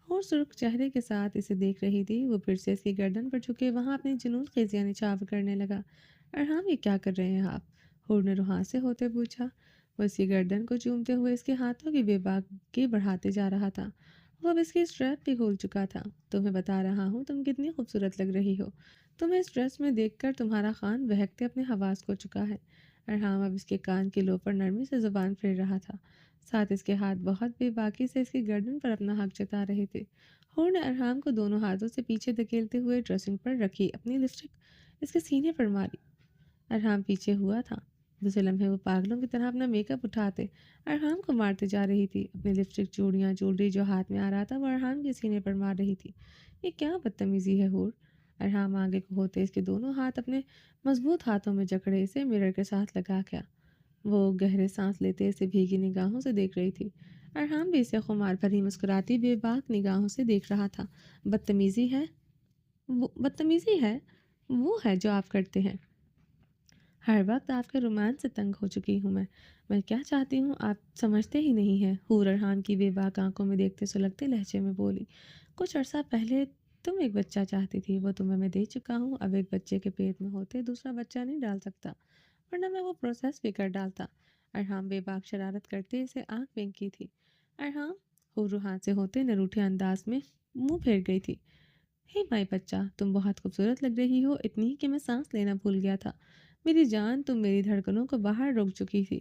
और सुर्ख चेहरे के साथ इसे देख रही थी। वो फिर से इसकी गर्दन पर झुके वहां अपनी जुनून खेजियां निछावर करने लगा। ارحام، یہ کیا کر رہے ہیں آپ؟ حور نے روحان سے ہوتے پوچھا۔ وہ اس کی گردن کو چومتے ہوئے اس کے ہاتھوں کی بے باکی بڑھاتے جا رہا تھا۔ وہ اب اس کی اسٹریپ بھی کھول چکا تھا۔ تمہیں بتا رہا ہوں تم کتنی خوبصورت لگ رہی ہو۔ تمہیں اس ڈریس میں دیکھ کر تمہارا خان بہکتے اپنے حواس کھو چکا ہے۔ ارحام اب اس کے کان کے لو پر نرمی سے زبان پھیر رہا تھا، ساتھ اس کے ہاتھ بہت بے باکی سے اس کی گردن پر اپنا حق جتا رہے تھے۔ حور نے ارحام کو دونوں ہاتھوں سے پیچھے دھکیلتے ہوئے ڈریسنگ پر رکھی، اپنی لپسٹک اس کے سینے پر ماری۔ ارحام پیچھے ہوا تھا۔ دوسرے لمحے وہ پاگلوں کی طرح اپنا میک اپ اٹھاتے ارحام کو مارتے جا رہی تھی۔ اپنی لپسٹک، چوڑیاں، جولری جو ہاتھ میں آ رہا تھا وہ ارحام کے سینے پر مار رہی تھی۔ یہ کیا بدتمیزی ہے حور! ارحام آگے کو ہوتے اس کے دونوں ہاتھ اپنے مضبوط ہاتھوں میں جکڑے اسے مرر کے ساتھ لگا گیا۔ وہ گہرے سانس لیتے اسے بھیگی نگاہوں سے دیکھ رہی تھی۔ ارحام بھی اسے خمار بھری مسکراتی بے باک نگاہوں سے دیکھ رہا تھا۔ بدتمیزی ہے؟ بدتمیزی ہے وہ ہے جو آپ کرتے ہیں۔ ہر وقت آپ کے رومانس سے تنگ ہو چکی ہوں میں کیا چاہتی ہوں آپ سمجھتے ہی نہیں ہیں، حور ارحام کی بے باک آنکھوں میں دیکھتے سلگتے لہجے میں بولی۔ کچھ عرصہ پہلے تم ایک بچہ چاہتی تھی، وہ تمہیں میں دے چکا ہوں۔ اب ایک بچے کے پیٹ میں ہوتے دوسرا بچہ نہیں ڈال سکتا، ورنہ میں وہ پروسیس بھی کر ڈالتا۔ ارحام بے باک شرارت کرتے اسے آنکھ بینکی تھی۔ ارحام! حور روحان سے ہوتے نہ روٹھے انداز میں منہ پھیر گئی تھی۔ ہے مائی بچہ، تم بہت خوبصورت لگ رہی ہو، اتنی کہ میں سانس لینا بھول گیا تھا۔ میری جان، تم میری دھڑکنوں کو باہر روک چکی تھی۔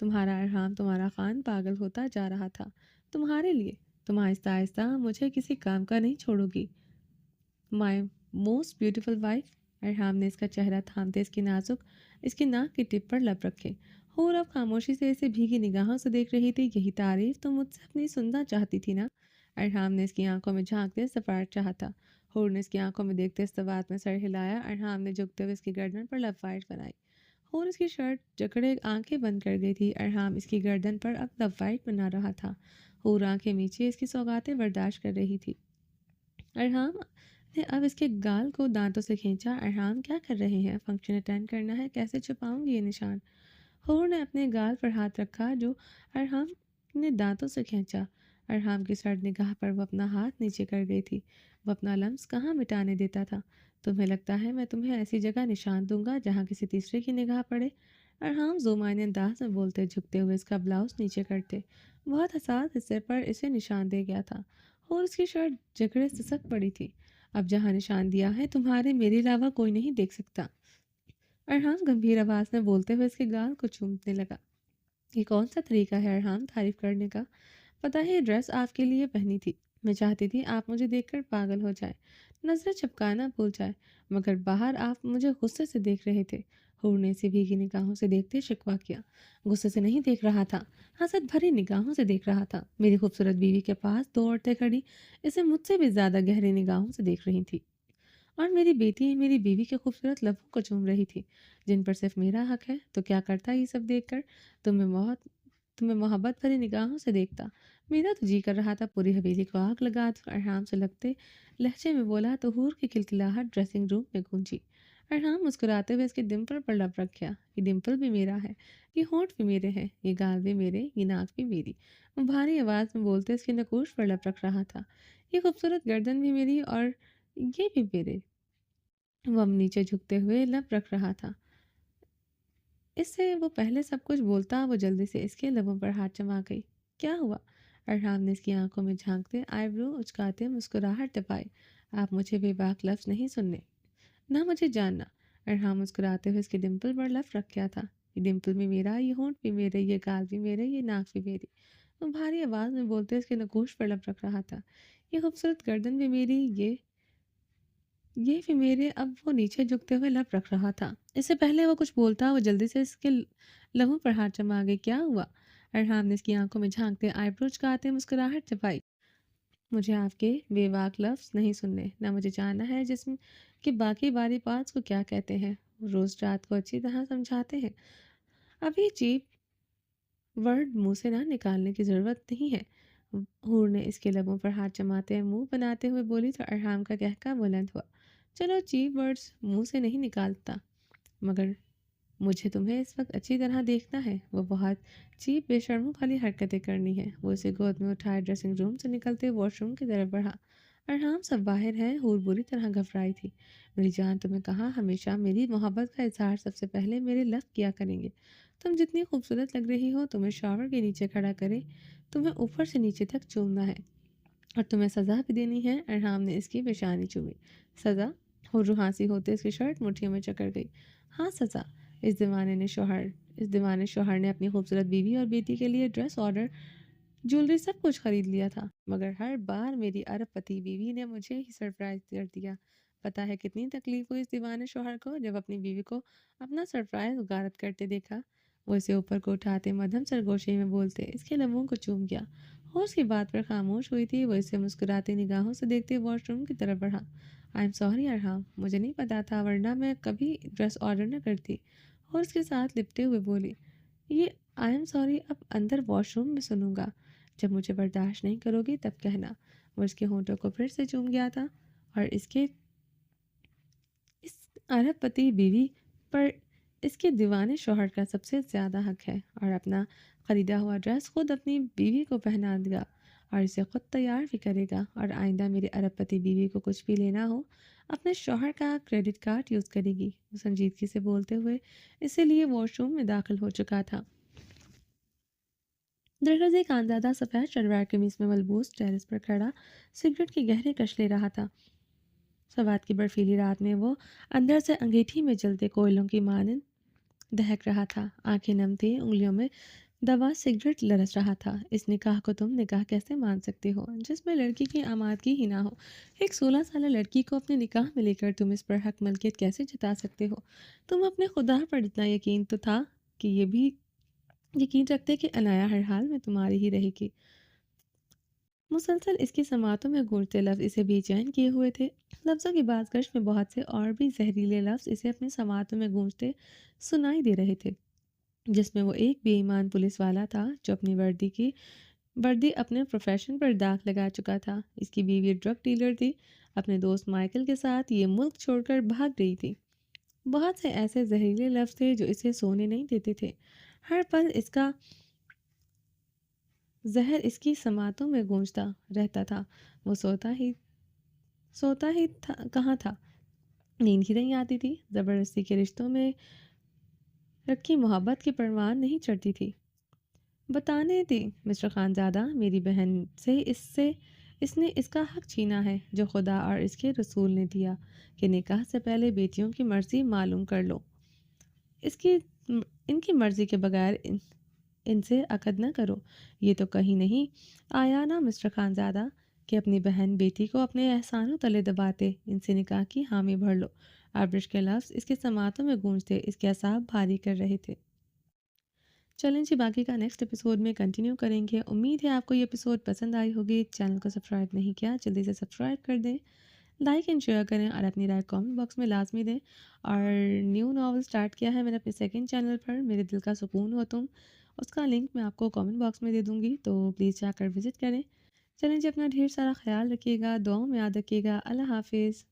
تمہارا ارحام، تمہارا خان پاگل ہوتا جا رہا تھا تمہارے لیے۔ تم آہستہ آہستہ مجھے کسی کام کا نہیں چھوڑو گی، مائی موسٹ بیوٹیفل وائف۔ ارحام نے اس کا چہرہ تھامتے اس کی ناک کی ٹپ پر لب رکھے۔ حور اب خاموشی سے اسے بھیگی نگاہوں سے دیکھ رہی تھی۔ یہی تعریف تم مجھ سے اپنی سننا چاہتی تھی نا؟ ارحام نے اس کی آنکھوں میں جھانکتے سفارش چاہا تھا۔ حور نے اس کی آنکھوں میں دیکھتے استفاعت میں سر ہلایا۔ ارحام نے جھکتے ہوئے اس کی گردن پر لبفائش بنائی۔ حور اس کی شرٹ جکڑے آنکھیں بند کر گئی تھی۔ ارحام اس کی گردن پر اب لبفائش بنا رہا تھا۔ حور آنکھیں میچے اس کی سوغاتیں برداشت کر رہی تھی۔ ارحام نے اب اس کے گال کو دانتوں سے کھینچا۔ ارحام، کیا کر رہے ہیں؟ فنکشن اٹینڈ کرنا ہے، کیسے چھپاؤں گی یہ نشان؟ حور نے اپنے گال پر ہاتھ رکھا جو ارحام نے دانتوں سے کھینچا۔ ارحام کی سرد نگاہ پر وہ اپنا ہاتھ نیچے کر گئی تھی۔ وہ اپنا لمس کہاں مٹانے دیتا تھا؟ تمہیں لگتا ہے میں تمہیں ایسی جگہ نشان دوں گا جہاں کسی تیسرے کی نگاہ پڑے؟ ارحام ذومعنی انداز میں بولتے، جھکتے ہوئے اس کا بلاؤز نیچے کرتے۔ بہت حساس حصے پر اسے نشان دے گیا تھا اور اس کی شرٹ جکڑے سسک پڑی تھی۔ اب جہاں نشان دیا ہے تمہارے میرے علاوہ کوئی نہیں دیکھ سکتا۔ ارحام گمبھیر آواز میں بولتے ہوئے اس کے گال کو چومنے لگا۔ یہ کون سا طریقہ ہے ارحام تعریف کرنے کا؟ پتہ ہے یہ ڈریس آپ کے لیے پہنی تھی، میں چاہتی تھی آپ مجھے دیکھ کر پاگل ہو جائے، نظریں چپکانا بھول جائے، مگر باہر آپ مجھے غصے سے دیکھ رہے تھے۔ حور نے اسے بھیگی نگاہوں سے دیکھتے شکوہ کیا۔ غصے سے نہیں دیکھ رہا تھا، حسد بھری نگاہوں سے دیکھ رہا تھا۔ میری خوبصورت بیوی کے پاس دو عورتیں کھڑی اسے مجھ سے بھی زیادہ گہری نگاہوں سے دیکھ رہی تھی، اور میری بیٹی میری بیوی کے خوبصورت لبوں کو چوم رہی تھی جن پر صرف میرا حق ہے۔ تو کیا کرتا یہ سب دیکھ کر؟ تمہیں محبت بھری نگاہوں سے دیکھتا۔ میرا تو جی کر رہا تھا پوری حویلی کو آگ لگا دوں۔ ارحام سے لگتے لہجے میں بولا تو حور کی کھلکھلاہٹ ڈریسنگ روم میں گونجی۔ ارحام مسکراتے ہوئے اس کے ڈمپل پر لب رکھ گیا۔ یہ ڈمپل بھی میرا ہے، یہ ہونٹ بھی میرے ہیں، یہ گال بھی میرے، یہ ناک بھی میری۔ وہ بھاری آواز میں بولتے اس کے نکوش پر لب رکھ رہا تھا۔ یہ خوبصورت گردن بھی میری اور یہ بھی میرے۔ وہ اب نیچے جھکتے ہوئے لب رکھ رہا تھا۔ اس سے وہ پہلے سب کچھ بولتا، وہ جلدی سے اس کے لبوں پر ہاتھ جما گئی۔ کیا ہوا؟ ارحام نے اس کی آنکھوں میں جھانکتے آئی برو اچکاتے مسکراہٹ دبائی۔ آپ مجھے بے باک لفظ نہیں سننے، نہ مجھے جاننا۔ ارحام مسکراتے ہوئے اس کے ڈمپل پر لب رکھ گیا تھا۔ یہ ڈمپل بھی میرا، یہ ہونٹ بھی میرے، یہ گال بھی میرے، یہ ناک بھی میری۔ وہ بھاری آواز میں بولتے اس کے نگوش پر لب رکھ رہا تھا۔ یہ خوبصورت گردن بھی میری، یہ بھی میرے۔ اب وہ نیچے جھکتے ہوئے لب رکھ رہا تھا۔ اس سے پہلے وہ کچھ بولتا وہ جلدی سے اس کے لبوں پر ہاتھ جما گئی۔ کیا ہوا؟ ارحام نے اس کی آنکھوں میں جھانکتے آئی برو چکاتے مسکراہٹ دبائی۔ مجھے آپ کے بے باک لفظ نہیں سننے، نہ مجھے جاننا ہے جسم کے باقی باری پارٹس کو کیا کہتے ہیں۔ روز رات کو اچھی طرح سمجھاتے ہیں، اب یہ چیپ ورڈ منہ سے نہ نکالنے کی ضرورت نہیں ہے۔ حور نے اس کے لبوں پر ہاتھ جماتے منہ بناتے ہوئے بولی تو ارحام کا کہکا بلند ہوا۔ چلو چیپ ورڈز منہ سے نہیں نکالتا، مگر مجھے تمہیں اس وقت اچھی طرح دیکھنا ہے۔ وہ بہت چیپ بے شرموں والی حرکتیں کرنی ہے۔ وہ اسے گود میں اٹھائے ڈریسنگ روم سے نکلتے واش روم کی طرف بڑھا۔ ارحام سب باہر ہیں، حور بری طرح گھبرائی تھی۔ میری جان، تمہیں کہا ہمیشہ میری محبت کا اظہار سب سے پہلے میرے لفظ کیا کریں گے۔ تم جتنی خوبصورت لگ رہی ہو، تمہیں شاور کے نیچے کھڑا کرے، تمہیں اوپر سے نیچے تک چومنا ہے، اور تمہیں سزا بھی دینی ہے۔ ارحام نے اس کی پیشانی چومی۔ سزا؟ حر روحانسی ہوتے اس کی شرٹ مٹھیوں میں چکر گئی۔ ہاں، سزا۔ اس دیوانے شوہر نے اپنی خوبصورت بیوی اور بیٹی کے لیے ڈریس آرڈر، جولری سب کچھ خرید لیا تھا، مگر ہر بار میری ارب پتی بیوی نے مجھے ہی سرپرائز کر دیا۔ پتہ ہے کتنی تکلیف ہوئی اس دیوانے شوہر کو جب اپنی بیوی کو اپنا سرپرائز غارت کرتے دیکھا۔ وہ اسے اوپر کو اٹھاتے، مدھم سرگوشی میں بولتے، اس کے لبوں کو چوم گیا۔ وہ اس کی بات پر خاموش ہوئی تھی۔ وہ اسے مسکراتی نگاہوں سے دیکھتے واش روم کی طرف بڑھا۔ آئی ایم سوری ارحام، مجھے نہیں پتا تھا، ورنہ میں کبھی ڈریس آرڈر نہ کرتی۔ اور اس کے ساتھ لپٹے ہوئے بولی، یہ آئی ایم سوری اب اندر واش روم میں سنوں گا، جب مجھے برداشت نہیں کرو گی تب کہنا۔ وہ اس کے ہونٹوں کو پھر سے چوم گیا تھا، اور اس عرب پتی بیوی پر اس کے دیوانے شوہر کا سب سے زیادہ حق ہے، اور اپنا خریدا ہوا ڈریس خود اپنی بیوی کو پہنا دے گا، اور اسے خود تیار بھی کرے گا، اور آئندہ میرے عرب پتی بیوی کو کچھ بھی لینا ہو اپنے شوہر کا کریڈٹ کارڈ یوز کرے گی۔ وہ سنجیدگی سے بولتے ہوئے اسی لیے واش روم میں داخل ہو چکا تھا۔ درگزر ایک خانزادہ سفید شلوار قمیص میں ملبوس ٹیرس پر کھڑا سگریٹ کی گہرے کش لے رہا تھا۔ سوات کی برفیلی رات میں وہ اندر سے انگیٹھی میں جلتے کوئلوں کی مانند دہک رہا تھا۔ آنکھیں نم تھیں، انگلیوں میں دبا سگریٹ لرز رہا تھا۔ اس نکاح کو تم نکاح کیسے مان سکتے ہو جس میں لڑکی کی آمادگی ہی نہ ہو؟ ایک 16 سالہ لڑکی کو اپنے نکاح میں لے کر تم اس پر حق ملکیت کیسے جتا سکتے ہو؟ تم اپنے خدا پر اتنا یقین تو تھا کہ یہ بھی یقین رکھتے کہ عنایا ہر حال میں تمہاری ہی رہے گی۔ مسلسل اس کی سماعتوں میں گونجتے لفظ اسے بے چین کیے ہوئے تھے۔ لفظوں کی بازگشت میں بہت سے اور بھی زہریلے لفظ اسے اپنی سماعتوں میں گونجتے سنائی دے رہے تھے، جس میں وہ ایک بے ایمان پولیس والا تھا جو اپنی وردی اپنے پروفیشن پر داغ لگا چکا تھا۔ اس کی بیوی ڈرگ ڈیلر تھی، اپنے دوست مائیکل کے ساتھ یہ ملک چھوڑ کر بھاگ رہی تھی۔ بہت سے ایسے زہریلے لفظ تھے جو اسے سونے نہیں دیتے تھے۔ ہر پل اس کا زہر اس کی سماعتوں میں گونجتا رہتا تھا۔ وہ سوتا ہی کہاں تھا، نیند ہی نہیں آتی تھی، زبردستی کے رشتوں میں رکھی محبت کی پروان نہیں چڑھتی تھی۔ بتانے دی مسٹر خانزادہ، میری بہن سے اس نے اس کا حق چھینا ہے جو خدا اور اس کے رسول نے دیا، کہ نکاح سے پہلے بیٹیوں کی مرضی معلوم کر لو۔ اس کی ان کی مرضی کے بغیر ان سے عقد نہ کرو۔ یہ تو کہیں نہیں آیا نا مسٹر خانزادہ کہ اپنی بہن بیٹی کو اپنے احسانوں تلے دباتے، ان سے نکاح کی حامی بھر لو۔ آبرش کے لفظ اس کے سماعتوں میں گونجتے اس کے اعصاب بھاری کر رہے تھے۔ چلیں جی، باقی کا نیکسٹ ایپیسوڈ میں کنٹینیو کریں گے۔ امید ہے آپ کو یہ ایپیسوڈ پسند آئی ہوگی۔ چینل کو سبسکرائب نہیں کیا، جلدی سے سبسکرائب کر دیں، لائک اینڈ شیئر کریں، اور اپنی رائے کامنٹ باکس میں لازمی دیں۔ اور نیو ناول سٹارٹ کیا ہے میں نے اپنے سیکنڈ چینل پر، میرے دل کا سکون ہو تم، اس کا لنک میں آپ کو کامنٹ باکس میں دے دوں گی، تو پلیز جا کر وزٹ کریں۔ چلیں جی، اپنا ڈھیر سارا خیال رکھیے گا، دعاؤں میں یاد رکھیے گا۔ اللہ حافظ۔